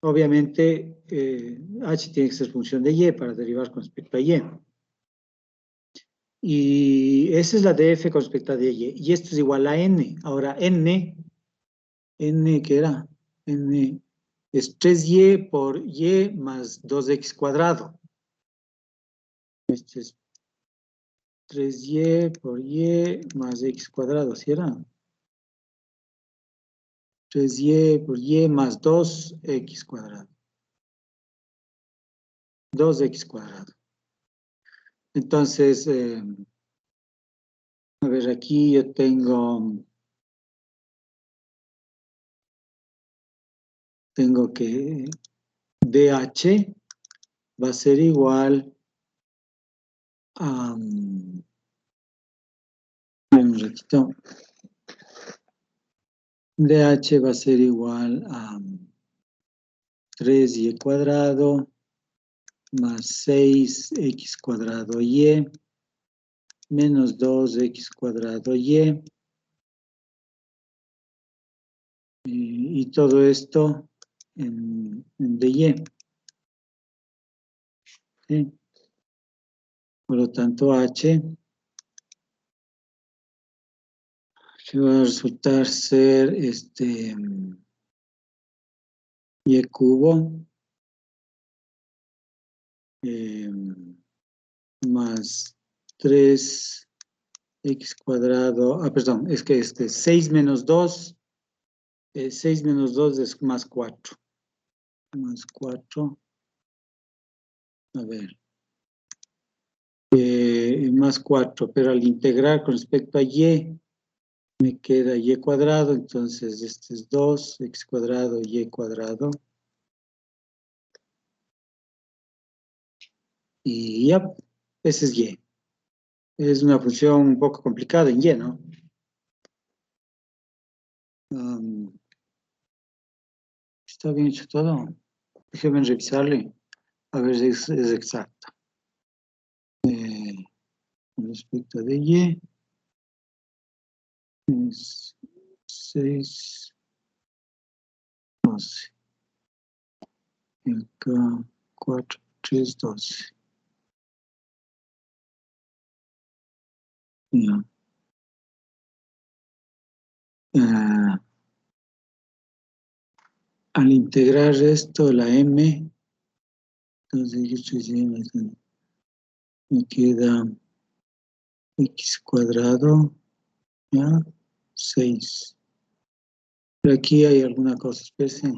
Obviamente, h tiene que ser función de y para derivar con respecto a y. Y esa es la df con respecto a dy. Y esto es igual a n. Ahora, n, ¿qué era? N es 3y por y más 2x cuadrado. Este es 3y por y más x cuadrado, ¿sí era? 3y por y más 2x cuadrado. 2x cuadrado. Entonces, a ver, aquí yo tengo que dh va a ser igual a... un ratito. dh va a ser igual a 3y cuadrado más 6x cuadrado y menos 2x cuadrado y todo esto en dy. ¿Sí? Por lo tanto, h que va a resultar ser y cubo más 3x cuadrado, perdón, es que 6 menos 2, 6 menos 2 es más 4. Más 4, a ver, más 4, pero al integrar con respecto a y, me queda y cuadrado, entonces este es 2x cuadrado y cuadrado. Y ya, ese es y. Es una función un poco complicada en y, ¿no? ¿Está bien hecho todo? Déjenme revisarle, a ver si es exacto. Con respecto de y, es 6, 12. Y acá 4, 3, 12. Ya. Al integrar esto, la m, entonces yo estoy diciendo, me queda x cuadrado, ya, 6. Pero aquí hay alguna cosa, espérense.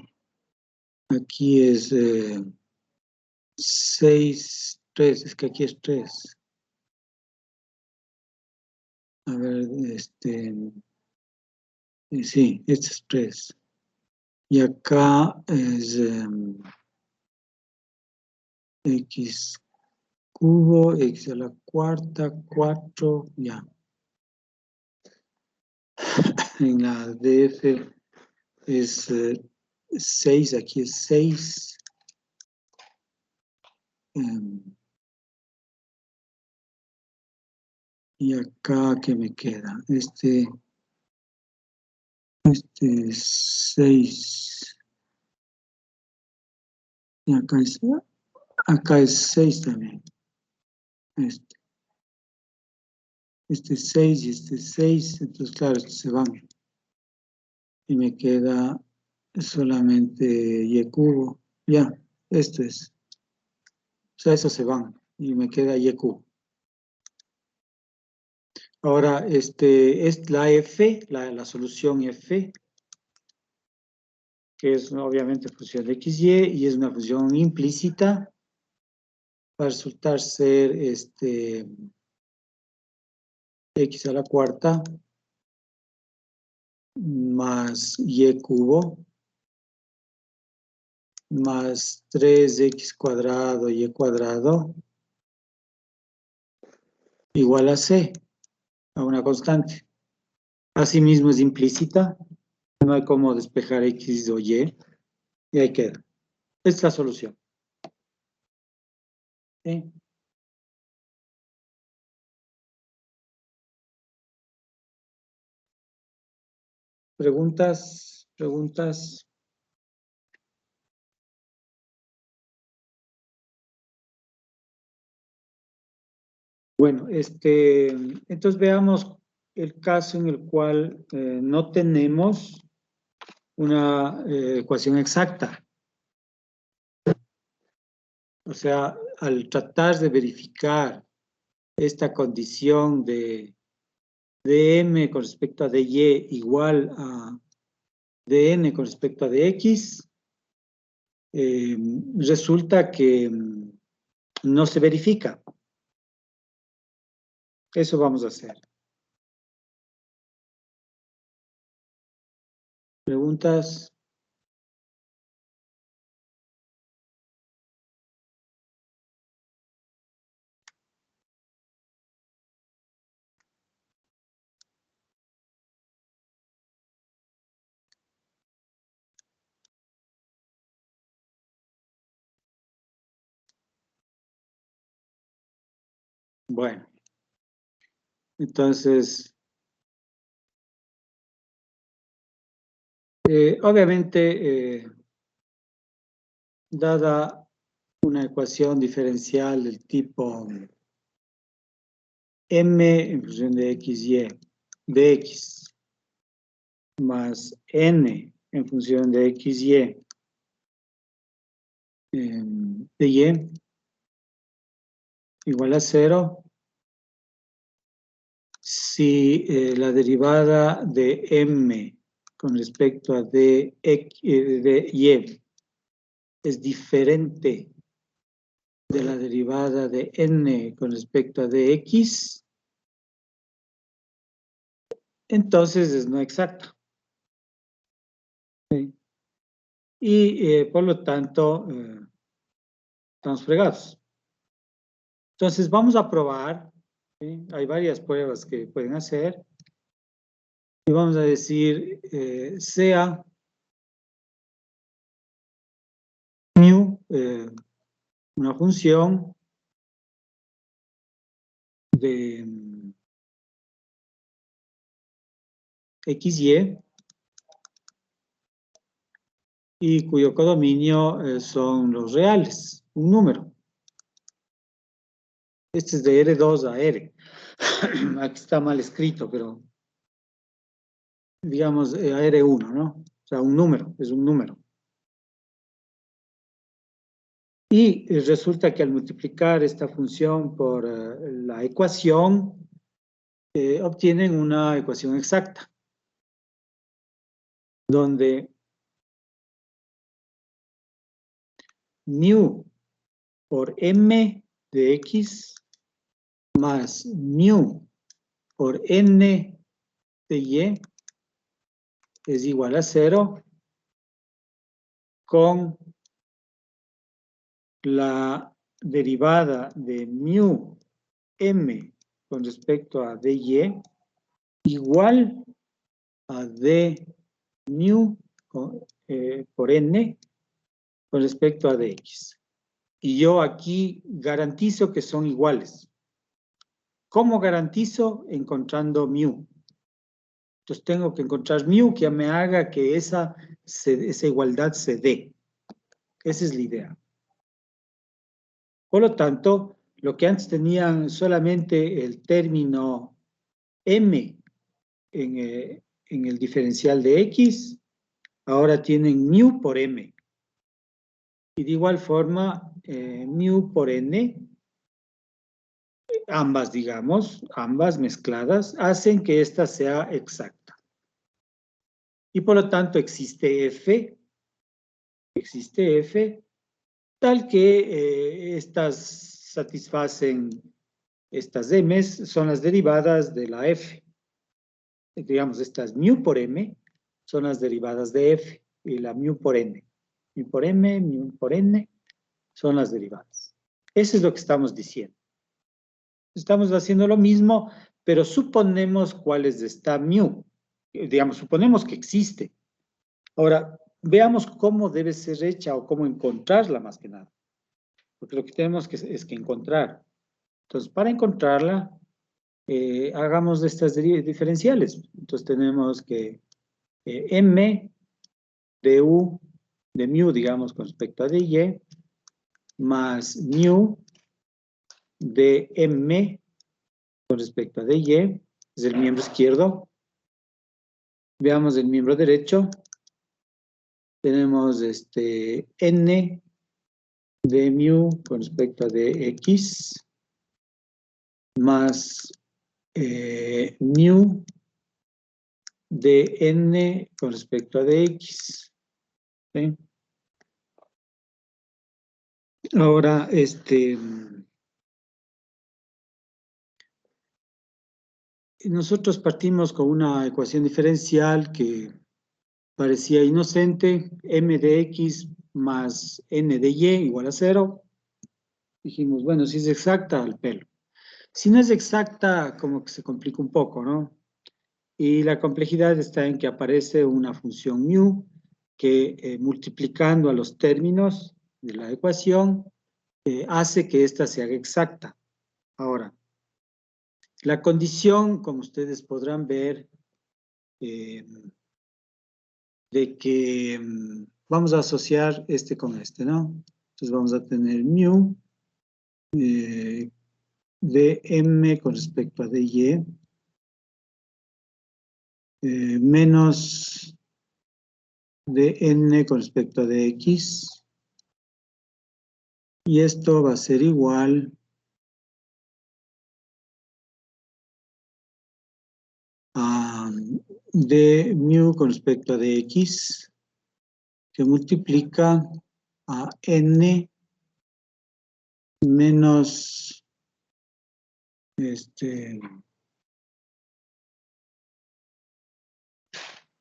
Aquí es 6, 3, es que aquí es 3. A ver, sí, este es 3. Y acá es x cubo, x a la cuarta, 4, ya. En la df es 6, aquí es 6. Y acá, ¿qué me queda? Este es 6. Y acá es 6 también. Este es 6 y este es 6. Entonces, claro, estos se van. Y me queda solamente y cubo. Ya, esto es. O sea, esos se van. Y me queda y cubo. Ahora, es la F, la solución F, que es obviamente función de XY y es una función implícita, va a resultar ser X a la cuarta más Y cubo más 3X cuadrado Y cuadrado igual a C, a una constante. Asimismo es implícita, no hay cómo despejar X o Y, y ahí queda. Esta es la solución. ¿Sí? ¿Preguntas? ¿Preguntas? Bueno, entonces veamos el caso en el cual no tenemos una ecuación exacta. O sea, al tratar de verificar esta condición de dm con respecto a dy igual a dn con respecto a dx, resulta que no se verifica. Eso vamos a hacer. ¿Preguntas? Bueno, entonces, obviamente, dada una ecuación diferencial del tipo m en función de x, y, de x, más n en función de x, y, de y, igual a 0, si la derivada de m con respecto a de y es diferente de la derivada de n con respecto a dx, entonces es no exacta. ¿Sí? Y por lo tanto, estamos fregados. Entonces vamos a probar, ¿sí? Hay varias pruebas que pueden hacer, y vamos a decir, sea mu una función de XY y cuyo codominio son los reales, un número. Este es de R2 a R. Aquí está mal escrito, pero digamos a R1, ¿no? O sea, un número, es un número. Y resulta que al multiplicar esta función por la ecuación, obtienen una ecuación exacta, donde mu por m de x más mu por n de y es igual a 0 con la derivada de mu m con respecto a dy igual a d mu por n con respecto a dx. Y yo aquí garantizo que son iguales. ¿Cómo garantizo? Encontrando mu. Entonces tengo que encontrar mu que me haga que esa igualdad se dé. Esa es la idea. Por lo tanto, lo que antes tenían solamente el término m en el diferencial de x, ahora tienen mu por m. Y de igual forma, mu por n, ambas, digamos, ambas mezcladas, hacen que esta sea exacta. Y por lo tanto existe f, tal que estas satisfacen, estas m's son las derivadas de la f. Digamos, estas mu por m son las derivadas de f, y la mu por n. Mu por m, mu por n son las derivadas. Eso es lo que estamos diciendo. Estamos haciendo lo mismo, pero suponemos cuál es esta mu. Digamos, suponemos que existe. Ahora, veamos cómo debe ser hecha o cómo encontrarla más que nada. Porque lo que tenemos es que encontrar. Entonces, para encontrarla, hagamos estas diferenciales. Entonces, tenemos que m de u, de mu, digamos, con respecto a dy, más mu de m con respecto a dy, es el miembro izquierdo. Veamos el miembro derecho. Tenemos n de mu con respecto a dx, más mu de n con respecto a dx. ¿Sí? Ahora, nosotros partimos con una ecuación diferencial que parecía inocente, m de x más n de y igual a 0. Dijimos, bueno, si es exacta, al pelo. Si no es exacta, como que se complica un poco, ¿no? Y la complejidad está en que aparece una función mu que multiplicando a los términos de la ecuación hace que ésta se haga exacta. Ahora, la condición, como ustedes podrán ver, de que vamos a asociar con ¿no? Entonces vamos a tener mu de m con respecto a dy menos de n con respecto a dx, y esto va a ser igual a de mu con respecto a dx, que multiplica a n menos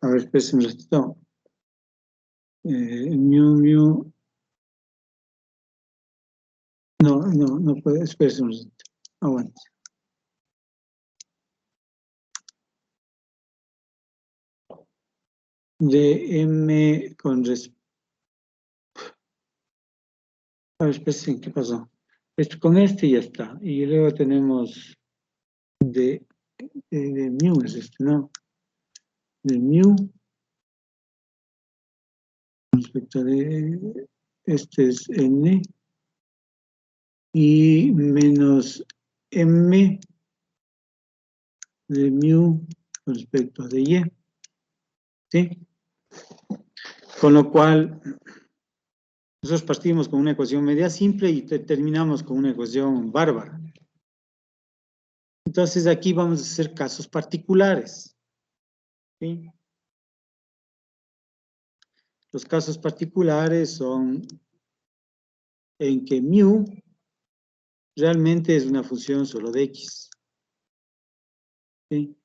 a ver, espérense un ratito. Mu. No puede, espérense un ratito. Aguante. De m con respecto. A ver, espérense, ¿qué pasó? Con ya está. Y luego tenemos de mu, es ¿no? De mu respecto de es n y menos m de mu respecto de y. ¿Sí? Con lo cual, nosotros partimos con una ecuación media simple y terminamos con una ecuación bárbara. Entonces aquí vamos a hacer casos particulares. ¿Sí? Los casos particulares son en que mu realmente es una función solo de x. ¿Sí?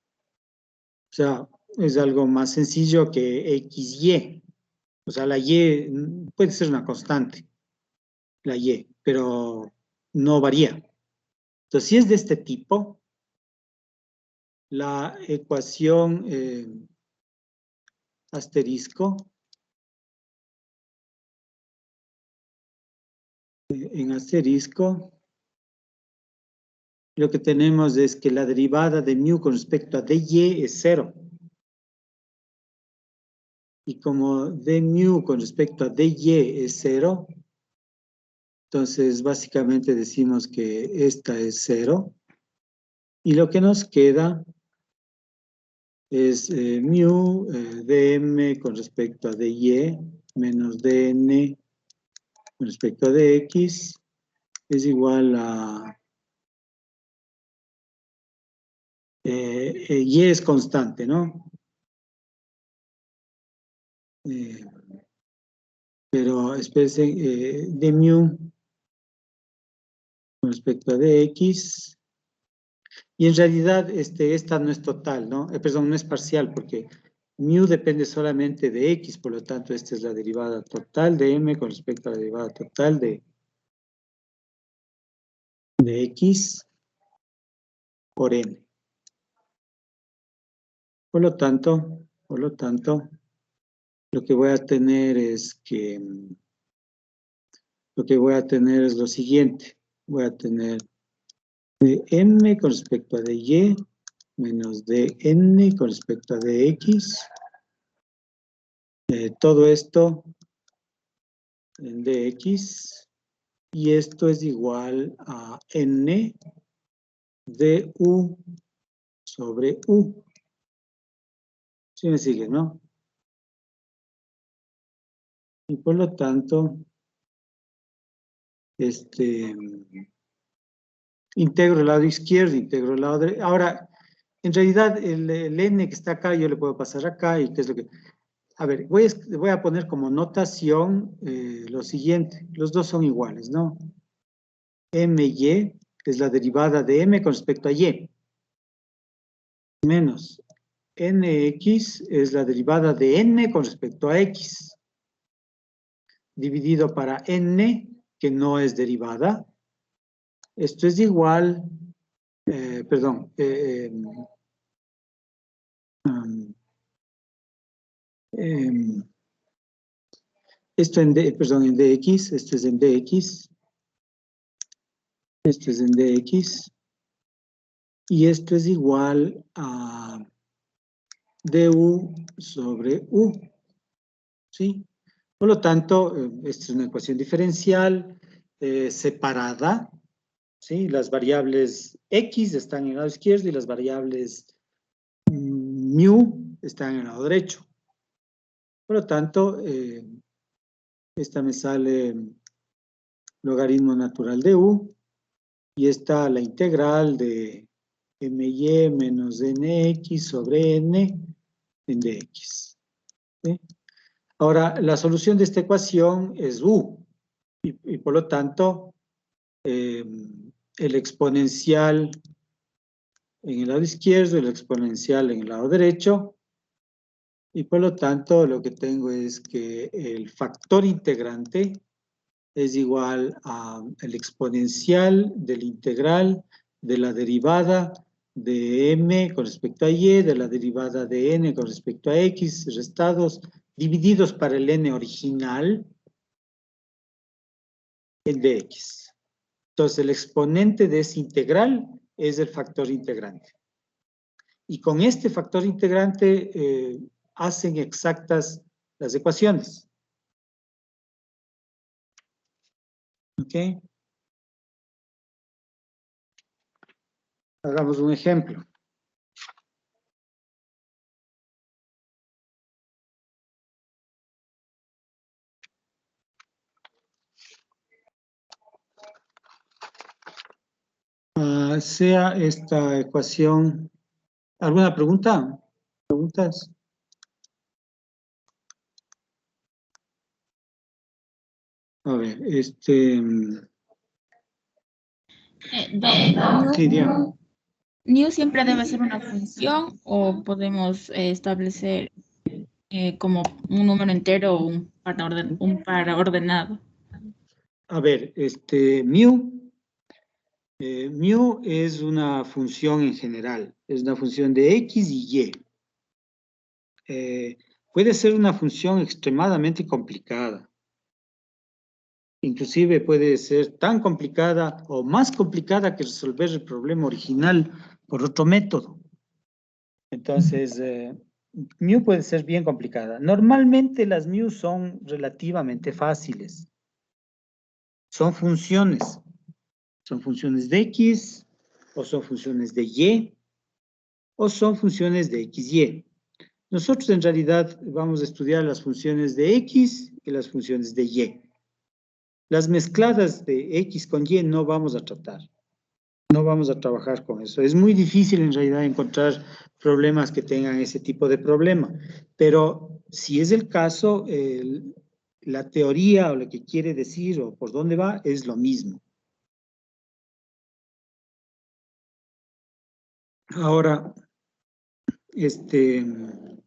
O sea, es algo más sencillo que xy. O sea, la y puede ser una constante, la y, pero no varía. Entonces, si es de este tipo, la ecuación asterisco en asterisco, lo que tenemos es que la derivada de mu con respecto a dy es 0. Y como d mu con respecto a dy es 0, entonces básicamente decimos que esta es 0. Y lo que nos queda es mu dm con respecto a dy menos dn con respecto a dx es igual a... y es constante, ¿no? Pero espérense, d mu con respecto a dx, y en realidad esta no es total, ¿no? Perdón, no es parcial, porque mu depende solamente de x, por lo tanto esta es la derivada total de m con respecto a la derivada total de x por n. Por lo tanto, lo que voy a tener es que, lo siguiente. Voy a tener de m con respecto a dy menos de n con respecto a dx. Todo esto en dx. Y esto es igual a n de u sobre u. ¿Sí me sigue, no? Y por lo tanto, integro el lado izquierdo, integro el lado derecho. Ahora, en realidad, el n que está acá, yo le puedo pasar acá, y qué es lo que... A ver, voy a poner como notación lo siguiente. Los dos son iguales, ¿no? my es la derivada de m con respecto a y. Menos nx es la derivada de n con respecto a x. Dividido para n, que no es derivada. Esto es igual, perdón, esto en dx, esto es en dx, esto es en dx, y esto es igual a du sobre u, ¿sí? Por lo tanto, esta es una ecuación diferencial separada, ¿sí? Las variables x están en el lado izquierdo y las variables mu están en el lado derecho. Por lo tanto, esta me sale logaritmo natural de u, y esta la integral de my menos nx sobre n en dx. ¿Sí? Ahora, la solución de esta ecuación es u, y por lo tanto, el exponencial en el lado izquierdo y el exponencial en el lado derecho, y por lo tanto lo que tengo es que el factor integrante es igual al exponencial del integral de la derivada de m con respecto a y, de la derivada de n con respecto a x, restados, divididos para el n original en dx. Entonces, el exponente de ese integral es el factor integrante. Y con este factor integrante hacen exactas las ecuaciones. ¿Ok? Hagamos un ejemplo. Sea esta ecuación... ¿Alguna pregunta? ¿Preguntas? A ver, sí, digamos. ¿New siempre debe ser una función o podemos establecer como un número entero o un par ordenado? A ver, mu es una función en general, es una función de x y y. Puede ser una función extremadamente complicada. Inclusive puede ser tan complicada o más complicada que resolver el problema original por otro método. Entonces, mu puede ser bien complicada. Normalmente las mu son relativamente fáciles. Son funciones. Son funciones de x, o son funciones de y, o son funciones de x, y. Nosotros en realidad vamos a estudiar las funciones de x y las funciones de y. Las mezcladas de x con y no vamos a tratar. No vamos a trabajar con eso. Es muy difícil en realidad encontrar problemas que tengan ese tipo de problema. Pero si es el caso, la teoría o lo que quiere decir o por dónde va es lo mismo. Ahora, en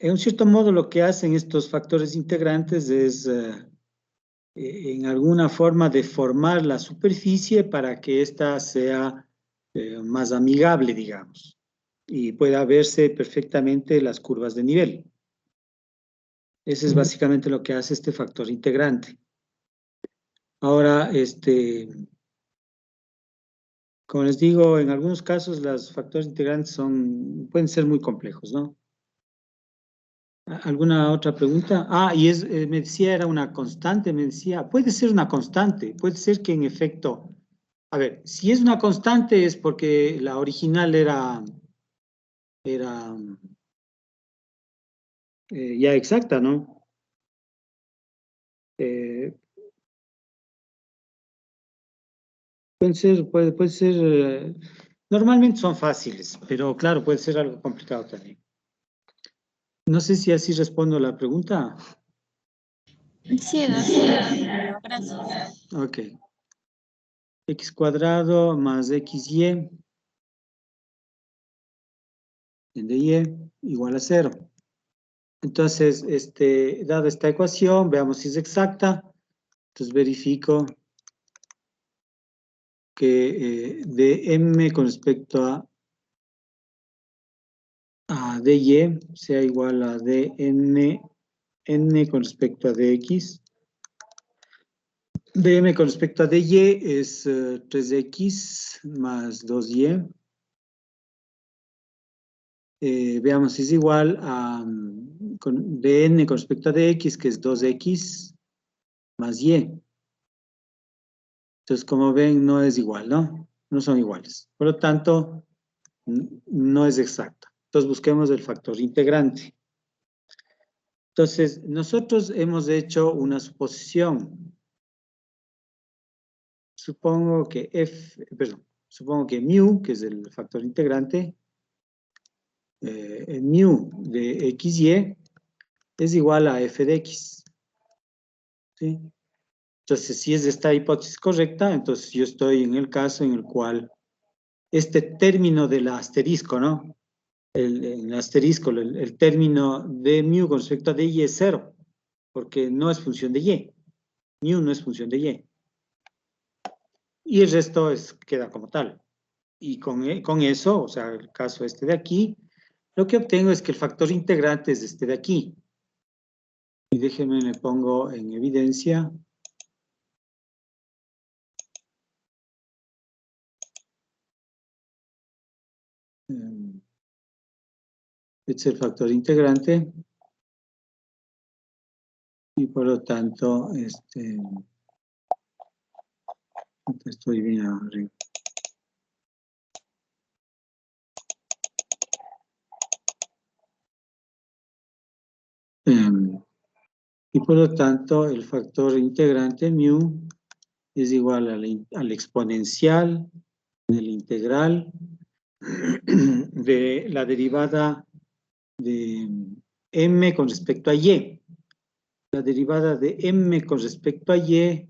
un cierto modo lo que hacen estos factores integrantes es en alguna forma deformar la superficie para que ésta sea más amigable, digamos, y pueda verse perfectamente las curvas de nivel. Ese es básicamente lo que hace este factor integrante. Ahora, como les digo, en algunos casos los factores integrantes pueden ser muy complejos, ¿no? ¿Alguna otra pregunta? Ah, y me decía, era una constante, me decía, puede ser una constante, puede ser que en efecto, a ver, si es una constante es porque la original era ya exacta, ¿no? Eh, puede ser, normalmente son fáciles, pero claro, puede ser algo complicado también. No sé si así respondo a la pregunta. Sí, doctor. Gracias. Ok. X cuadrado más XY en dy igual a 0. Entonces, dada esta ecuación, veamos si es exacta. Entonces verifico que dm con respecto a dy sea igual a dn n con respecto a dx. dm con respecto a dy es 3x más 2y. Veamos si es igual a dn con respecto a dx, que es 2x más y. Entonces, como ven, no es igual, ¿no? No son iguales. Por lo tanto, no es exacta. Entonces, busquemos el factor integrante. Entonces, nosotros hemos hecho una suposición. Supongo que supongo que mu, que es el factor integrante, mu de xy es igual a f de x. ¿Sí? Entonces, si es esta hipótesis correcta, entonces yo estoy en el caso en el cual este término del asterisco, ¿no? El asterisco, el término de mu con respecto a dy es 0, porque no es función de y. Mu no es función de y. Y el resto queda como tal. Y con eso, o sea, el caso de aquí, lo que obtengo es que el factor integrante es este de aquí. Y déjenme, le pongo en evidencia. Este es el factor integrante. Y por lo tanto, estoy bien arriba. Y por lo tanto, el factor integrante mu es igual al exponencial del integral de la derivada de m con respecto a y. La derivada de m con respecto a y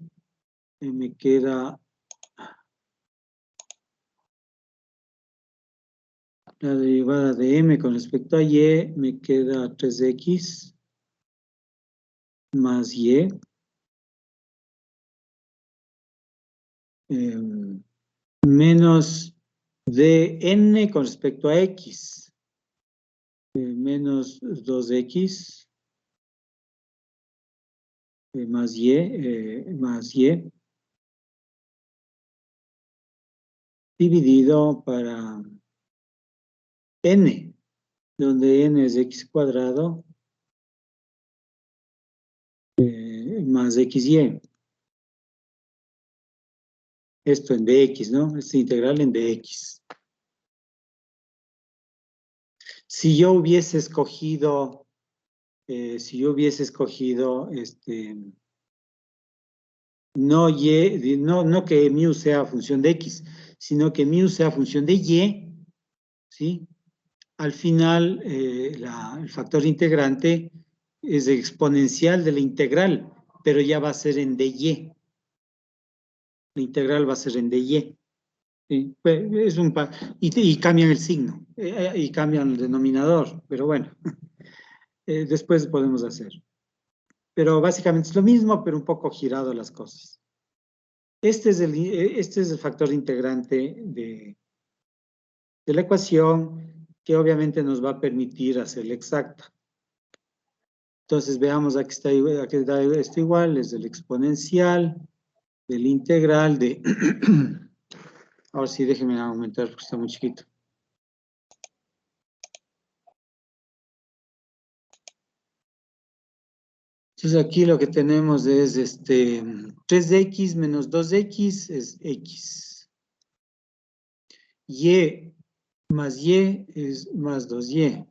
me queda... La derivada de m con respecto a y me queda 3x más y menos dn con respecto a x menos 2x más y dividido para n. donde n es x cuadrado más xy. Esto en dx, ¿no? Esta integral en dx. Si yo hubiese escogido, no que mu sea función de x, sino que mu sea función de y, ¿sí? Al final, el factor integrante es exponencial de la integral, pero ya va a ser en dy. La integral va a ser en dy. ¿Sí? Pues, y cambian el signo, y cambian el denominador, pero bueno, después podemos hacer. Pero básicamente es lo mismo, pero un poco girado las cosas. Este es el factor integrante de la ecuación que obviamente nos va a permitir hacerla exacta. Entonces veamos, aquí está esto igual, es el exponencial del integral de... Ahora sí, déjenme aumentar porque está muy chiquito. Entonces aquí lo que tenemos es 3x menos 2x es x. Y más y es más 2y.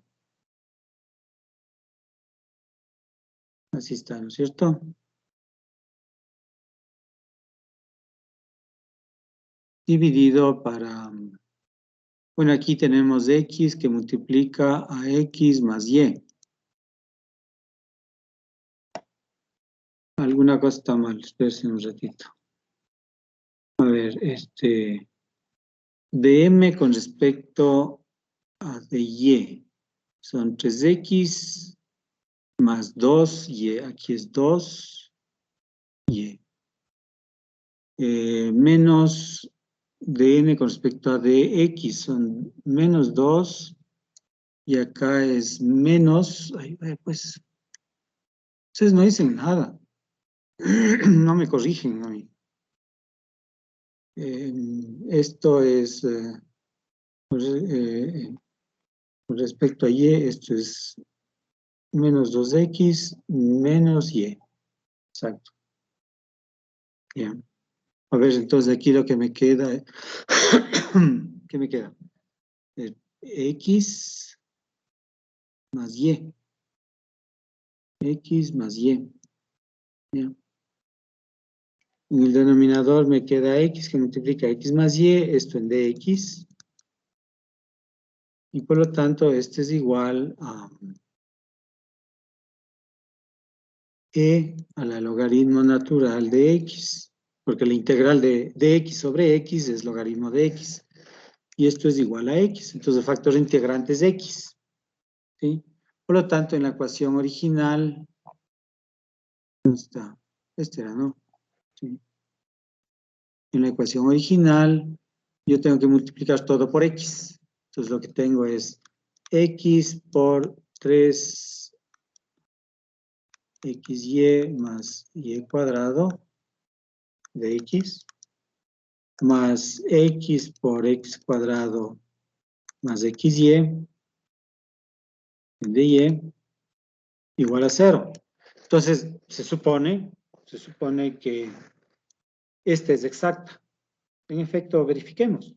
Así está, ¿no es cierto? Dividido para... Bueno, aquí tenemos x que multiplica a x más y. Alguna cosa está mal, espérense un ratito. A ver, dm con respecto a dy son 3x más 2y, aquí es 2y. Menos dn con respecto a dx son menos 2 y acá es menos, pues, ustedes no dicen nada, no me corrigen a mí. Esto es, con respecto a y, esto es menos 2x menos y, exacto. Bien. A ver, entonces aquí lo que me queda, ¿qué me queda? X más y. X más y. Bien. En el denominador me queda x que multiplica x más y, esto en dx. Y por lo tanto, este es igual a e a la logaritmo natural de x. Porque la integral de x sobre x es logaritmo de x. Y esto es igual a x. Entonces el factor integrante es x. ¿Sí? Por lo tanto, en la ecuación original, ¿dónde está? Este era, ¿no? Sí. En la ecuación original, yo tengo que multiplicar todo por x. Entonces lo que tengo es x por 3xy más y cuadrado de x, más x por x cuadrado más xy de y, igual a 0. Entonces, se supone que esta es exacta. En efecto, verifiquemos.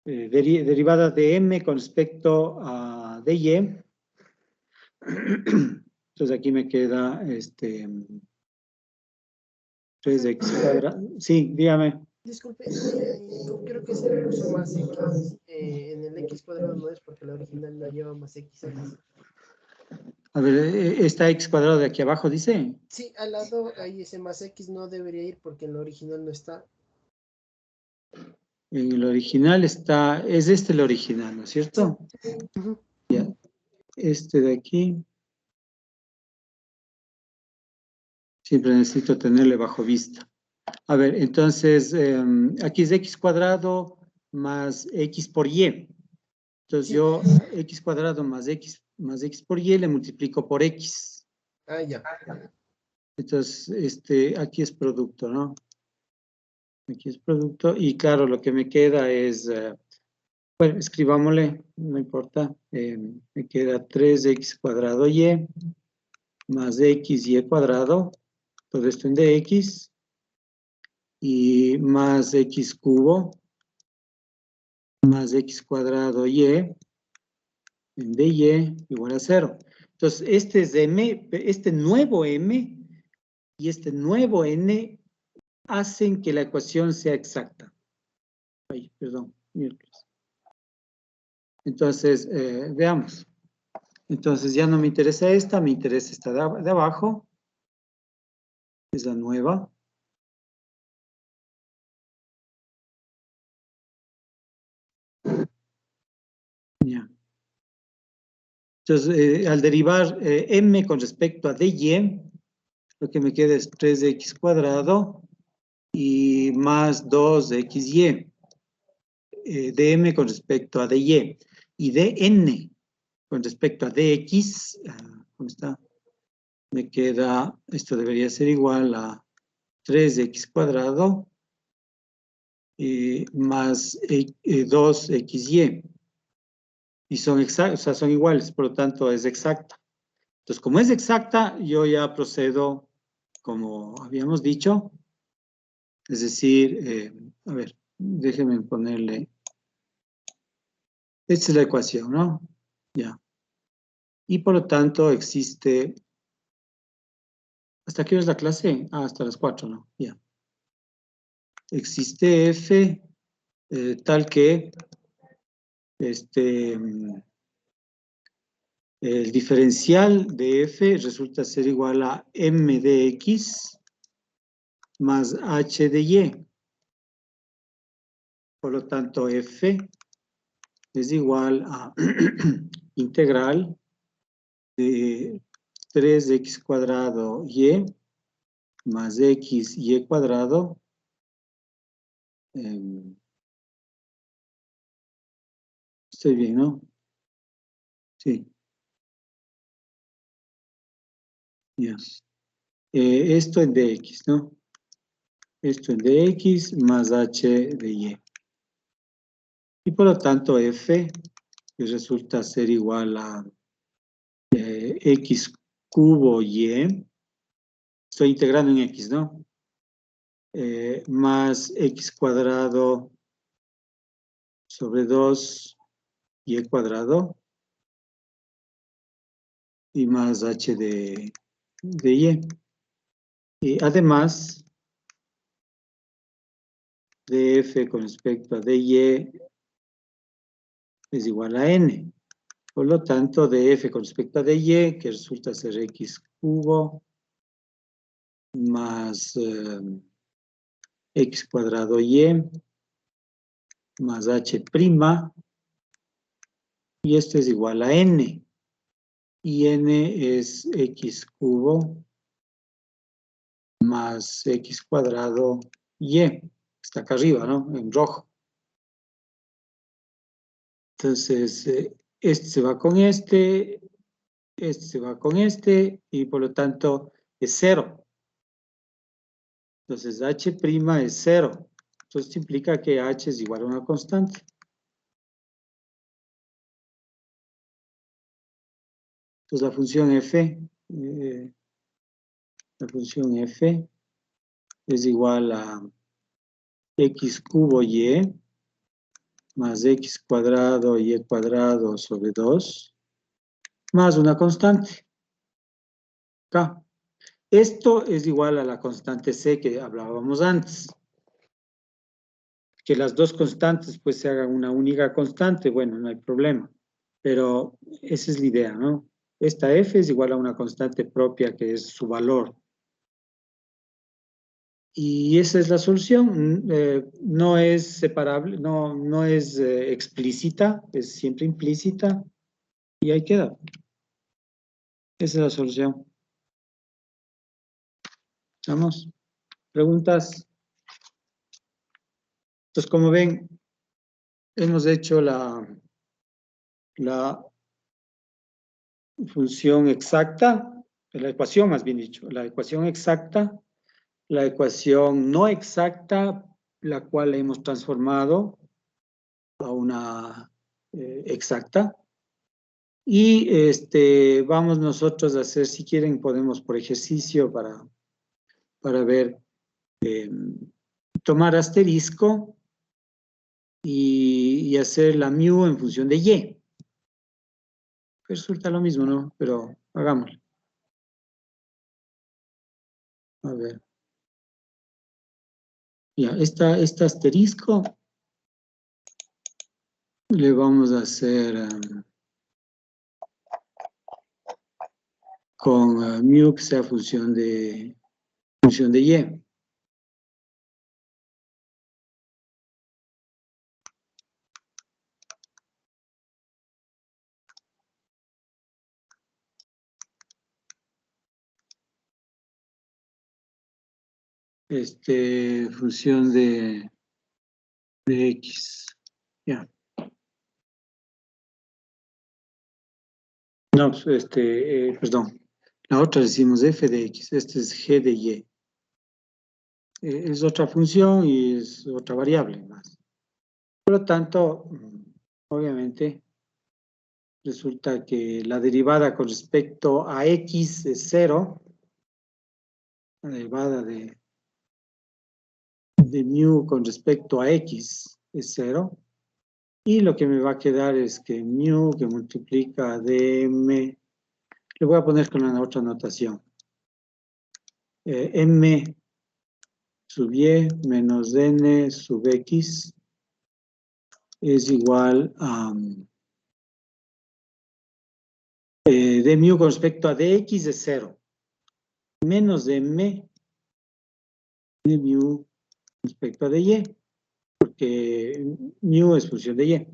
Derivada de m con respecto a dy. Entonces aquí me queda 3x cuadrado. Sí, dígame. Disculpe, creo que se le puso más x en el x cuadrado, no es porque la original no lleva más x aquí. A ver, ¿está x cuadrado de aquí abajo, dice? Sí, al lado ahí ese más x no debería ir porque en la original no está. En el original está, es el original, ¿no es cierto? Sí. Uh-huh. Ya. Este de aquí. Siempre necesito tenerle bajo vista. A ver, entonces, aquí es x cuadrado más x por y. Entonces Sí. yo x cuadrado más x por y le multiplico por x. Ah, ya. Entonces, aquí es producto, ¿no? Aquí es producto. Y claro, lo que me queda es, bueno, escribámosle, no importa. Me queda 3x cuadrado y más xy cuadrado. Todo esto en dx. Y más x cubo más x cuadrado y en dy igual a 0. Entonces, este es m, este nuevo m y este nuevo n hacen que la ecuación sea exacta. Ay, perdón. Entonces, veamos. Entonces, ya no me interesa esta, me interesa esta de abajo. Es la nueva. Ya. Entonces, al derivar m con respecto a dy, lo que me queda es 3x cuadrado y más 2xy. Dm con respecto a dy. Y dn con respecto a dx, ¿cómo está? Me queda, esto debería ser igual a 3x cuadrado más 2xy. Y son exactos, o sea, son iguales, por lo tanto es exacta. Entonces, como es exacta, yo ya procedo como habíamos dicho. Es decir, a ver, déjenme ponerle. Esta es la ecuación, ¿no? Ya. Y por lo tanto existe. ¿Hasta qué hora es la clase? Ah, hasta las 4, ¿no? Ya. Existe f tal que el diferencial de f resulta ser igual a m de x más h de y. Por lo tanto, f es igual a integral de 3x cuadrado y más x y cuadrado estoy bien, ¿no? Sí. Ya. Esto en dx, ¿no? Esto en dx más h de y. Y por lo tanto f que resulta ser igual a x cubo y, estoy integrando en x, ¿no? Más x cuadrado sobre 2 y cuadrado y más h de y. Y además de f con respecto a dy es igual a n. Por lo tanto, de f con respecto a dy, que resulta ser x cubo más x cuadrado y más h prima, y esto es igual a n. Y n es x cubo más x cuadrado y. Está acá arriba, ¿no? En rojo. Entonces, este se va con este se va con este, y por lo tanto es 0. Entonces, h' es 0. Entonces, implica que h es igual a una constante. Entonces, la función f es igual a x cubo y más x cuadrado y cuadrado sobre 2 más una constante. K. Esto es igual a la constante c que hablábamos antes. Que las dos constantes pues se hagan una única constante, bueno, no hay problema. Pero esa es la idea, ¿no? Esta f es igual a una constante propia que es su valor. Y esa es la solución. No es separable, no es explícita, es siempre implícita. Y ahí queda. Esa es la solución. ¿Vamos? ¿Preguntas? Entonces, como ven, hemos hecho la función exacta, la ecuación más bien dicho, la ecuación exacta, la ecuación no exacta la cual hemos transformado a una exacta. Y vamos nosotros a hacer, si quieren, podemos por ejercicio para ver, tomar asterisco y hacer la mu en función de y. Resulta lo mismo, ¿no? Pero hagámoslo. A ver. Ya, este asterisco le vamos a hacer con mu que sea función de y. Función de x. Ya. No, pues, perdón. La otra decimos f de x. Este es g de y. Es otra función y es otra variable más. Por lo tanto, obviamente, resulta que la derivada con respecto a x es 0. La derivada de mu con respecto a x es 0. Y lo que me va a quedar es que mu que multiplica dm, le voy a poner con la otra notación. M sub y menos n sub x es igual a d mu con respecto a dx es 0. Menos dm de mu respecto a dy, porque mu es función de y.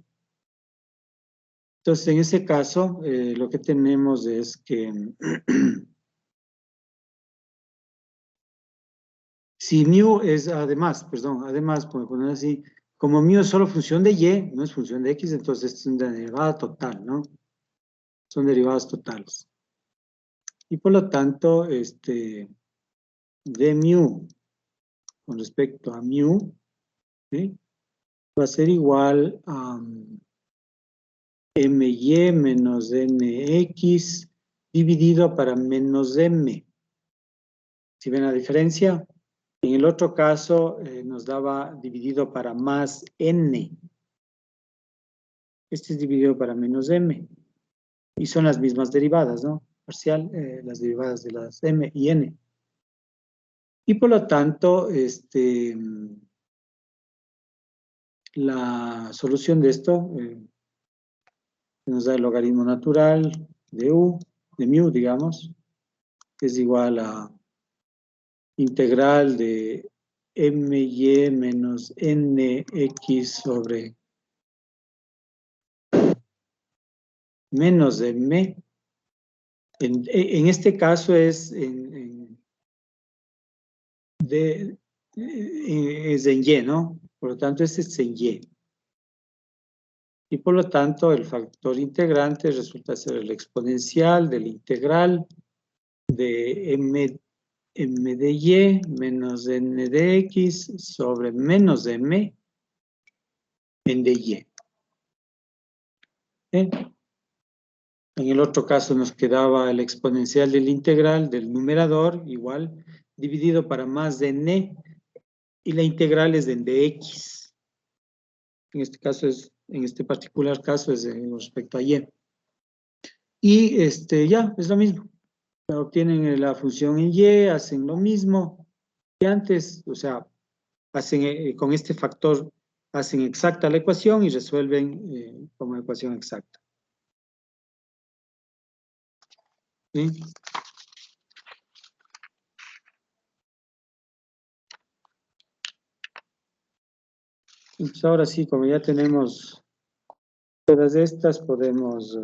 Entonces, en ese caso, lo que tenemos es que si mu es, además, podemos poner así, como mu es solo función de y, no es función de x, entonces es una derivada total, ¿no? Son derivadas totales. Y por lo tanto, d mu con respecto a mu, ¿sí? Va a ser igual a my menos nx dividido para menos m. ¿Sí ven la diferencia? En el otro caso nos daba dividido para más n. Este es dividido para menos m. Y son las mismas derivadas, ¿no? Parcial, las derivadas de las m y n. Y por lo tanto, la solución de esto nos da el logaritmo natural de mu, digamos, que es igual a integral de my menos nx sobre menos de m. En este caso es en y, ¿no? Por lo tanto, este es en y. Y por lo tanto, el factor integrante resulta ser el exponencial del integral de m de y menos n de x sobre menos de m en de y. ¿Eh? En el otro caso nos quedaba el exponencial del integral del numerador, igual, dividido para más de n, y la integral es de dx. En este caso en este particular caso es respecto a y. Y ya, es lo mismo. Obtienen la función en y, hacen lo mismo que antes, o sea, hacen con este factor, hacen exacta la ecuación y resuelven como ecuación exacta. ¿Sí? Entonces ahora sí, como ya tenemos todas estas, podemos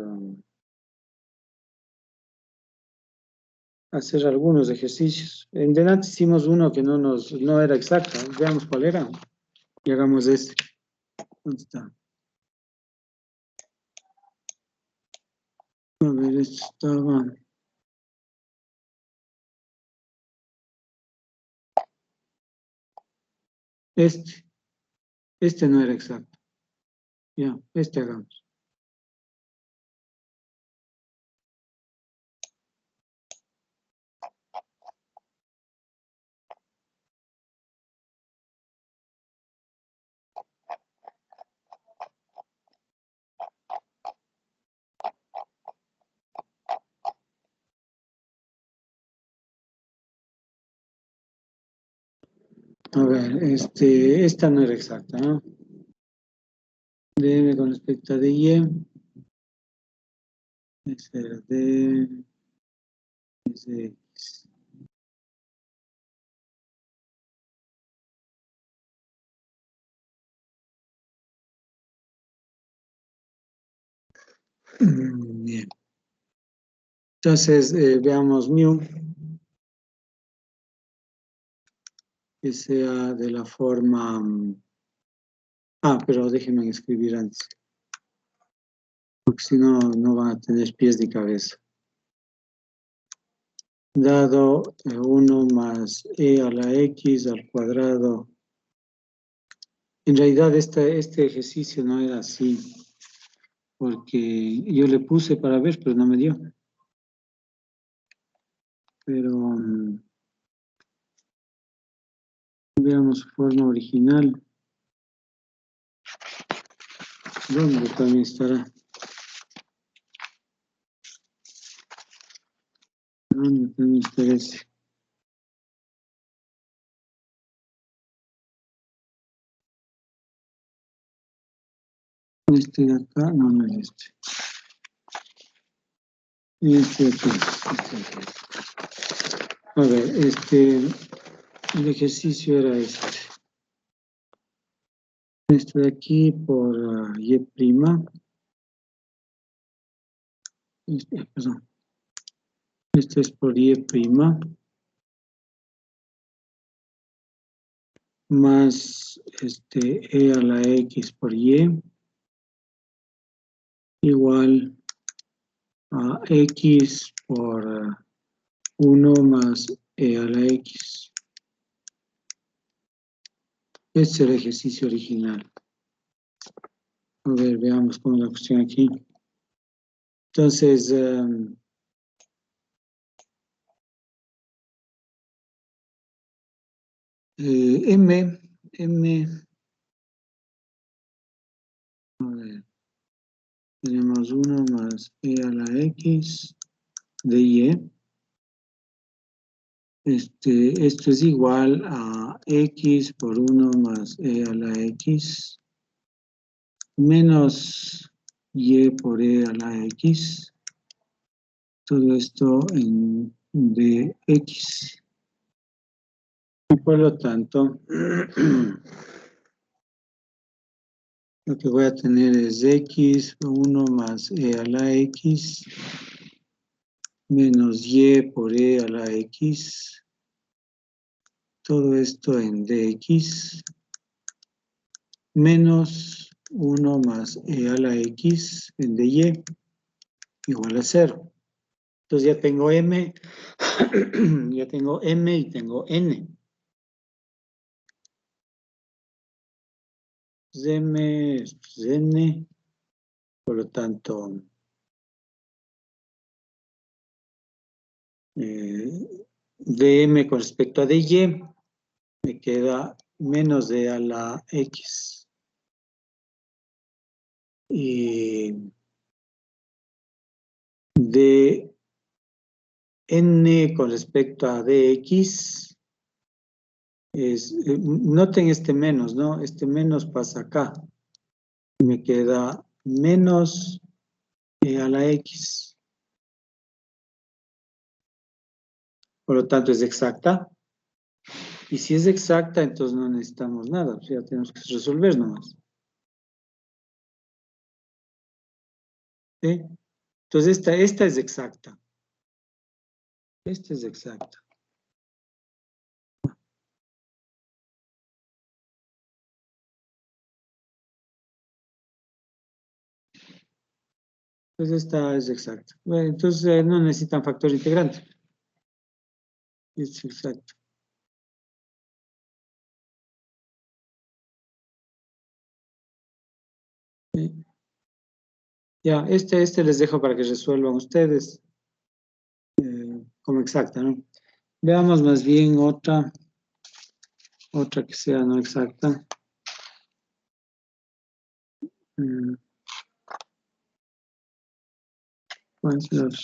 hacer algunos ejercicios. En delante hicimos uno que no era exacto. Veamos cuál era. Y hagamos este. ¿Dónde está? A ver, esto estaba. Este. Este no era exacto. Ya, este hagamos. A ver, esta no era exacta, ¿no? De M con respecto a de Y. Ese era de... Es de X. Bien. Entonces, veamos mu, que sea de la forma... pero déjenme escribir antes, porque si no, no van a tener pies ni cabeza. Dado 1 más e a la x al cuadrado. En realidad, este ejercicio no era así, porque yo le puse para ver, pero no me dio. Pero veamos su forma original. ¿Dónde también estará? ¿Dónde también estará ese? Este de acá, no es este. Este aquí. A ver, el ejercicio era este. Este de aquí por y'. Perdón. Este es por y', más e a la x por y, igual a x por 1 más e a la x. Este es el ejercicio original. A ver, veamos cómo es la cuestión aquí. Entonces, M, a ver, tenemos 1 más e a la x de y. Esto es igual a x por 1 más e a la x menos y por e a la x. Todo esto en dx. Y por lo tanto, lo que voy a tener es x, 1 más e a la x, menos y por e a la x. Todo esto en dx, menos 1 más e a la x en dy, igual a 0. Entonces ya tengo m, ya tengo m y tengo n. M es n, por lo tanto, dm con respecto a dy, me queda menos d a la x. Y dn con respecto a dx, noten este menos, ¿no? Este menos pasa acá. Me queda menos e a la x. Por lo tanto, es exacta. Y si es exacta, entonces no necesitamos nada. O sea, tenemos que resolver nomás. ¿Sí? Entonces, esta es exacta. Esta es exacta. Entonces, esta es exacta. Bueno, entonces, no necesitan factor integrante. Es exacto. Ya, este les dejo para que resuelvan ustedes como exacta, ¿no? Veamos más bien otra que sea no exacta. ¿Cuál es la otra?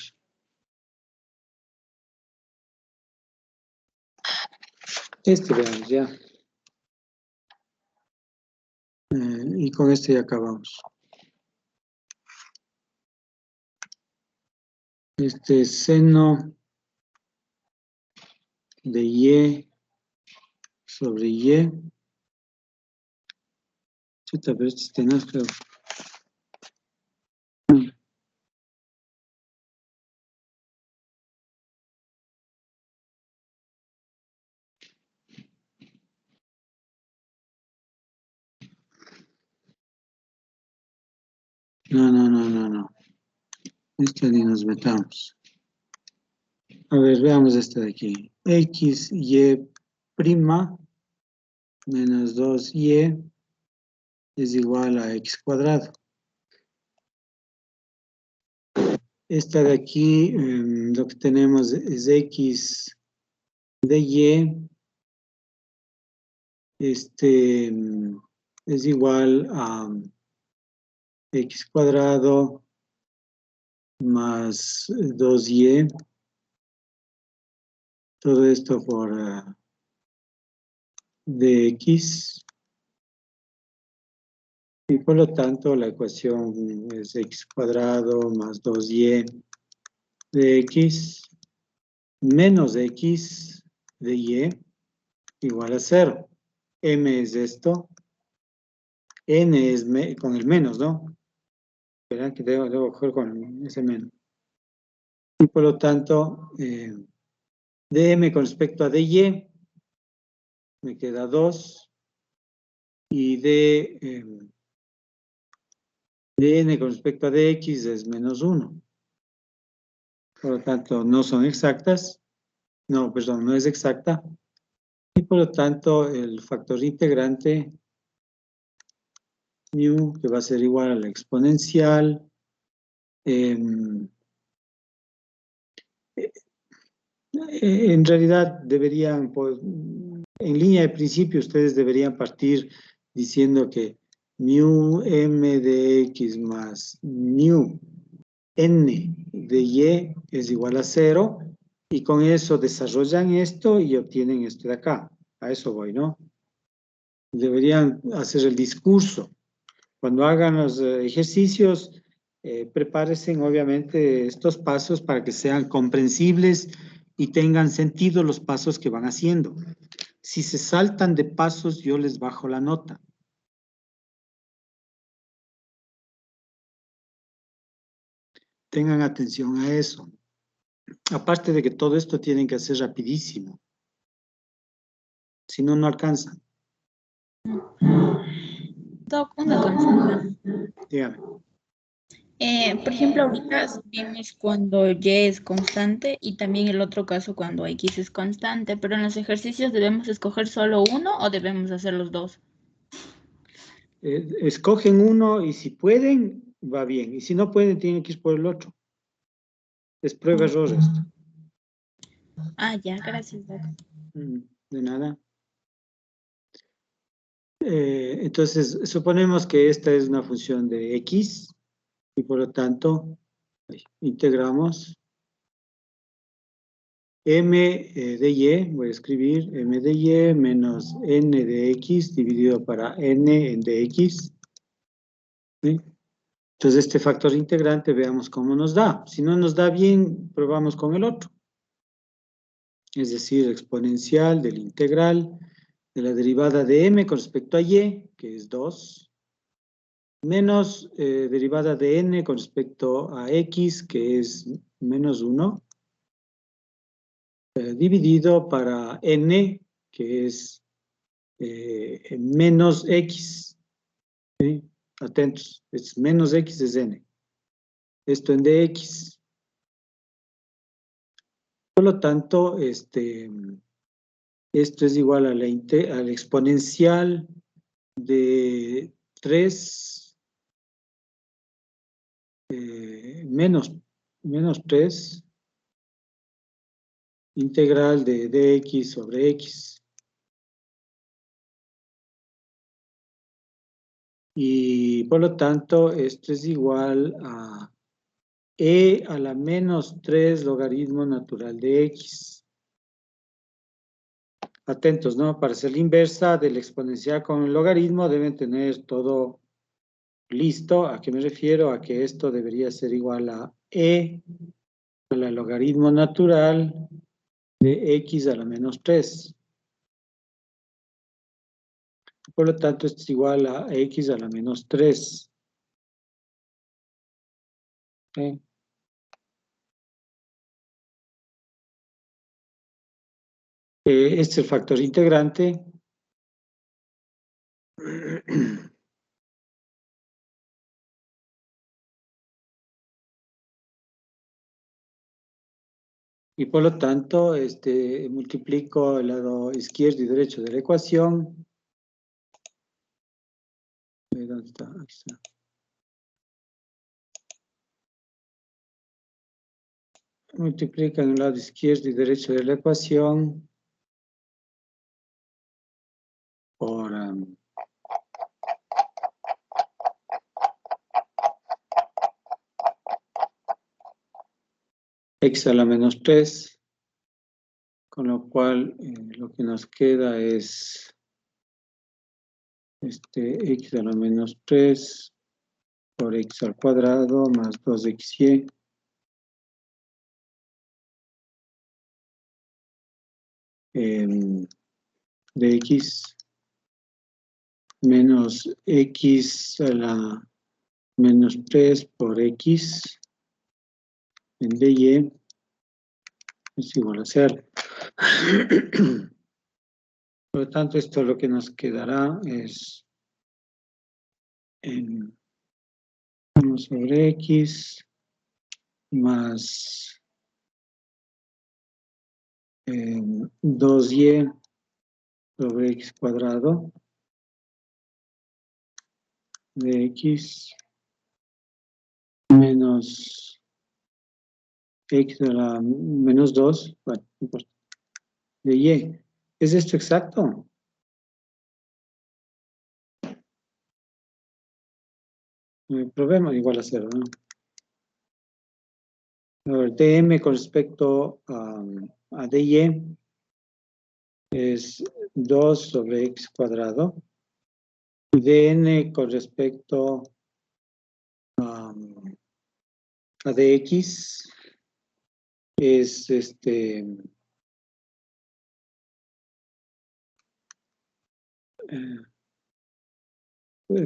Veamos ya. Y con este ya acabamos. Seno de Y sobre Y. Chuta, pero este es tenaz, creo. No. Ni nos metamos. A ver, veamos este de aquí. X, Y prima menos 2Y es igual a X cuadrado. Esta de aquí, lo que tenemos es X de Y, es igual a X cuadrado más 2Y, todo esto por dx, y por lo tanto la ecuación es X cuadrado más 2Y de X menos X de Y igual a 0. M es esto, N es con el menos, ¿no? Verán que debo coger con ese menos. Y por lo tanto, dm con respecto a dy me queda 2 y dn con respecto a dx es menos 1. Por lo tanto, no son exactas. No, perdón, no es exacta. Y por lo tanto, el factor integrante mu, que va a ser igual a la exponencial, en realidad deberían, en línea de principio, ustedes deberían partir diciendo que mu m de x más mu n de y es igual a 0, y con eso desarrollan esto y obtienen esto de acá. A eso voy, ¿no? Deberían hacer el discurso. Cuando hagan los ejercicios, prepárense obviamente estos pasos para que sean comprensibles y tengan sentido los pasos que van haciendo. Si se saltan de pasos, yo les bajo la nota. Tengan atención a eso. Aparte de que todo esto tienen que hacer rapidísimo. Si no, no alcanzan. Doc, una consulta. Dígame. Por ejemplo, ahorita vimos cuando Y es constante y también el otro caso cuando X es constante, pero en los ejercicios ¿debemos escoger solo uno o debemos hacer los dos? Escogen uno y si pueden, va bien. Y si no pueden, tienen que ir por el otro. Es prueba-error esto. Ah, ya, gracias, Doc. De nada. Entonces, suponemos que esta es una función de x y por lo tanto integramos m de y, voy a escribir m de y menos n de x dividido para n en dx. ¿Sí? Entonces, este factor integrante, veamos cómo nos da. Si no nos da bien, probamos con el otro. Es decir, exponencial del integral de la derivada de m con respecto a y, que es 2, menos derivada de n con respecto a x, que es menos 1, dividido para n, que es menos x. ¿Sí? Atentos, es menos x es n. Esto en dx. Por lo tanto, esto es igual a la exponencial de 3 menos 3 integral de dx sobre x. Y por lo tanto, esto es igual a e a la menos 3 logaritmo natural de x. Atentos, ¿no? Para hacer la inversa del exponencial con el logaritmo deben tener todo listo. ¿A qué me refiero? A que esto debería ser igual a e a la logaritmo natural de x a la menos 3. Por lo tanto, esto es igual a x a la menos 3. ¿Okay? Este es el factor integrante. Y por lo tanto, multiplico el lado izquierdo y derecho de la ecuación. ¿Dónde está? Aquí está. Multiplican el lado izquierdo y derecho de la ecuación por x a la menos 3, con lo cual lo que nos queda es x a la menos 3 por x al cuadrado más 2xy de x menos x a la menos 3 por x en dy es igual a 0. Por lo tanto, esto lo que nos quedará es 1 sobre x más 2y sobre x cuadrado de x menos x a la menos 2, bueno, no importa, de y. ¿Es esto exacto? Probemos igual a 0, ¿no? A ver, dm con respecto a dy es 2 sobre x cuadrado. Y dn con respecto a dx es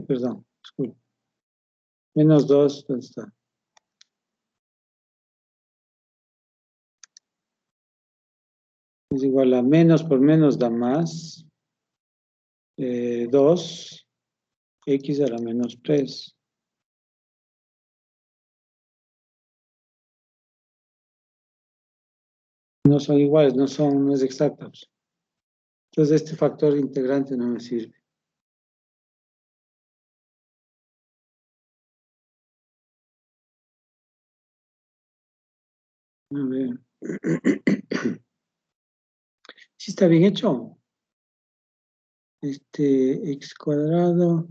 perdón, disculpe. Menos 2, ¿dónde está? Es igual a menos por menos da más. 2, x a la menos 3. No son iguales, no es exactos. Entonces este factor integrante no me sirve. A ver. ¿Sí está bien hecho? X cuadrado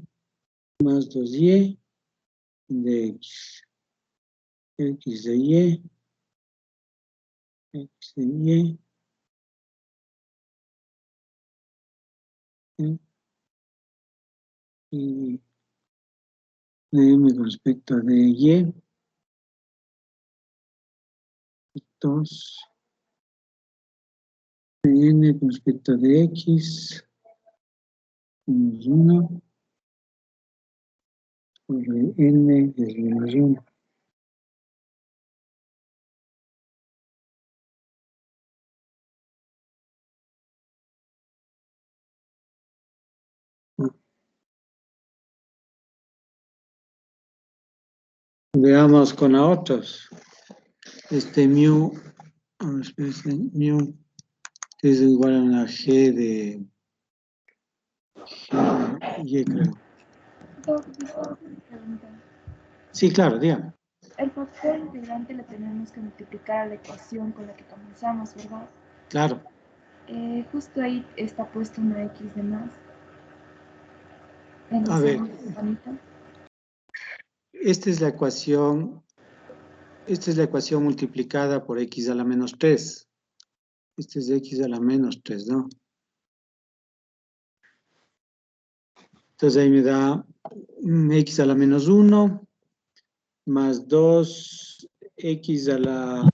más 2y de x. X de y. X de y. Y dm con respecto a dy. 2. N con respecto de x. Menos 1. Sobre n es menos 1. Veamos con a otros. Mu, mu es igual a una g de y, creo. Sí, claro, dígame. el factor integrante le tenemos que multiplicar a la ecuación con la que comenzamos, ¿verdad? Claro. Justo ahí está puesto una X de más. En la A ver, segunda manita. esta es la ecuación multiplicada por X a la menos 3. Este es X a la menos 3, ¿no? Entonces ahí me da X a la menos 1 más 2X a la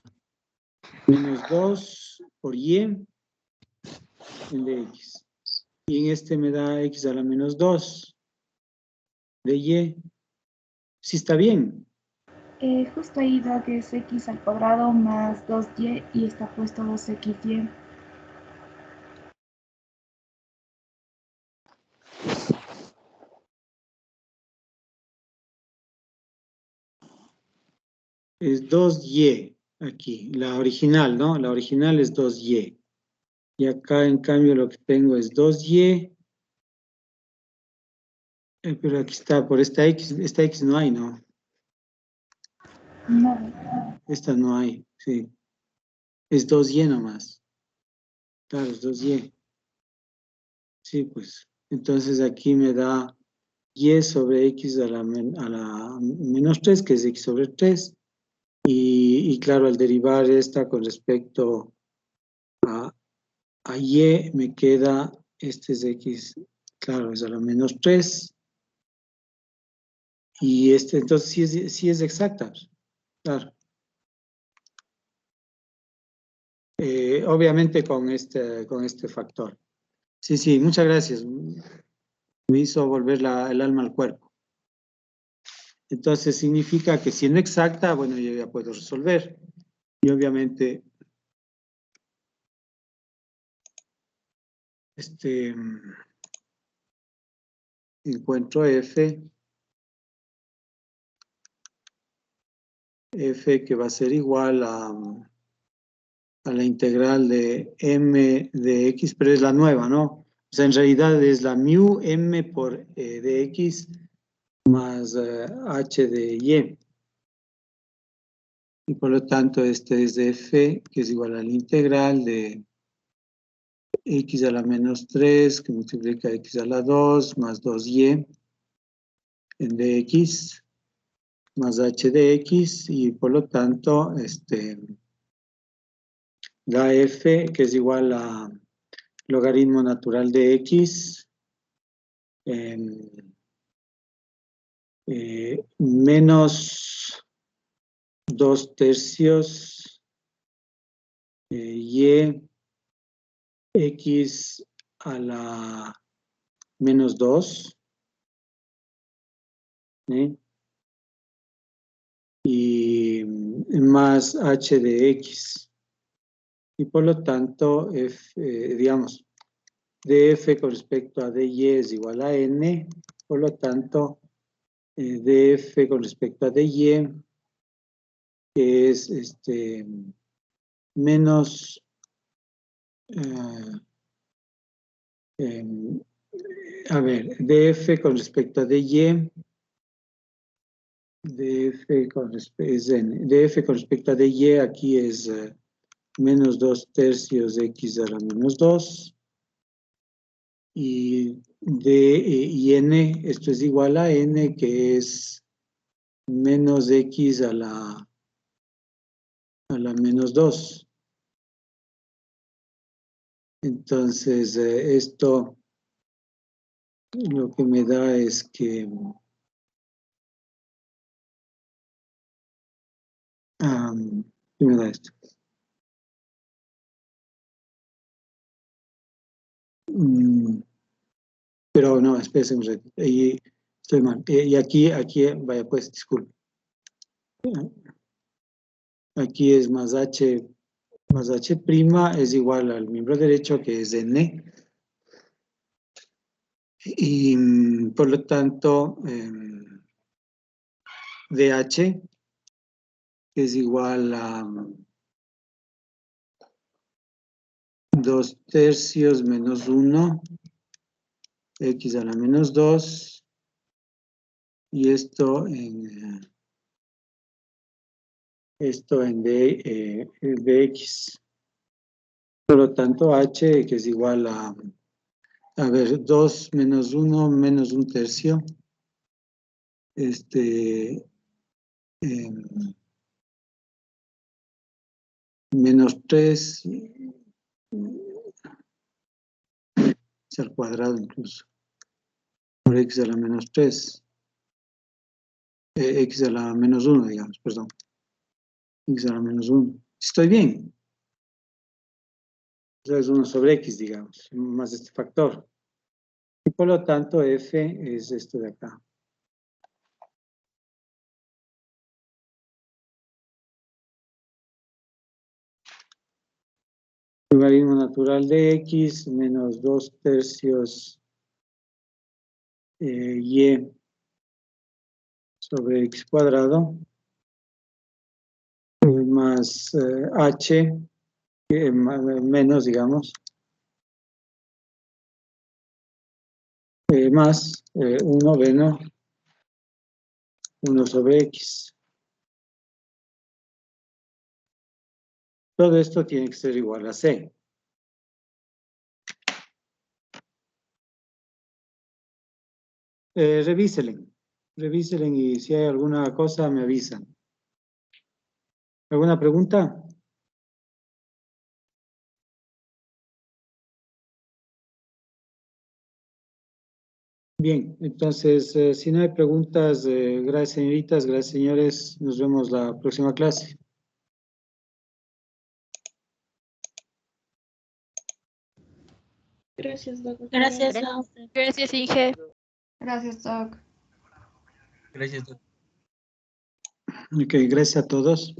menos 2 por Y en dx. Y en este me da X a la menos 2 de Y. Sí está bien. Justo ahí da que es X al cuadrado más 2Y y está puesto 2XY. Es 2Y aquí, la original, ¿no? La original es 2Y. Y acá, en cambio, lo que tengo es 2Y. Pero aquí está, por esta X no hay, ¿no? No. Esta no hay, sí. Es 2Y nomás. Claro, es 2Y. Sí, pues. Entonces aquí me da Y sobre X a la menos 3, que es X sobre 3. Y claro, al derivar esta con respecto a Y, me queda, este es X, claro, es a la menos 3. Y este, entonces sí es exacta, claro. Obviamente con este factor. Sí, muchas gracias. Me hizo volver el alma al cuerpo. Entonces significa que siendo exacta, bueno, yo ya puedo resolver. Y obviamente, encuentro F que va a ser igual a la integral de m de x, pero es la nueva, ¿no? O sea, en realidad es la mu m por dx más h de y. Y por lo tanto, este es de f, que es igual a la integral de x a la menos 3, que multiplica x a la 2, más 2y en dx, más h de x, y por lo tanto, da f, que es igual a logaritmo natural de x, menos 2/3 y x a la menos 2, y más h de x. Y por lo tanto, digamos, df con respecto a dy es igual a n, por lo tanto, df con respecto a dy, que es menos a ver, df con respecto a dy, df con respecto a dy, aquí es menos 2/3 de x a la menos 2, y y n, esto es igual a n, que es menos x a la menos 2. Entonces, esto lo que me da es que ¿qué me da esto? Pero no, espérense un ratito, ahí estoy mal. Y aquí, vaya pues, disculpe. Aquí es más h prima es igual al miembro derecho, que es n. Y por lo tanto, dh es igual a 2/3 menos 1, x a la menos 2, y esto en esto en dx. Por lo tanto, h, que es igual a ver, 2 menos 1 menos 1/3. Menos 3 es al cuadrado incluso. Por x a la menos 3. X a la menos 1, digamos, perdón. X a la menos 1. Estoy bien. Eso es 1 sobre x, digamos, más este factor. Y por lo tanto, f es esto de acá. Logaritmo natural de x menos 2/3 y sobre x cuadrado más h menos, digamos, más 1 menos 1 sobre x. Todo esto tiene que ser igual a c. Revíselen y si hay alguna cosa me avisan. ¿Alguna pregunta? Bien, entonces, si no hay preguntas, gracias señoritas, gracias señores, nos vemos la próxima clase. Gracias, Doc. Gracias, Doc. Gracias, Inge. Gracias, Doc. Gracias, doctor. Ok, gracias a todos.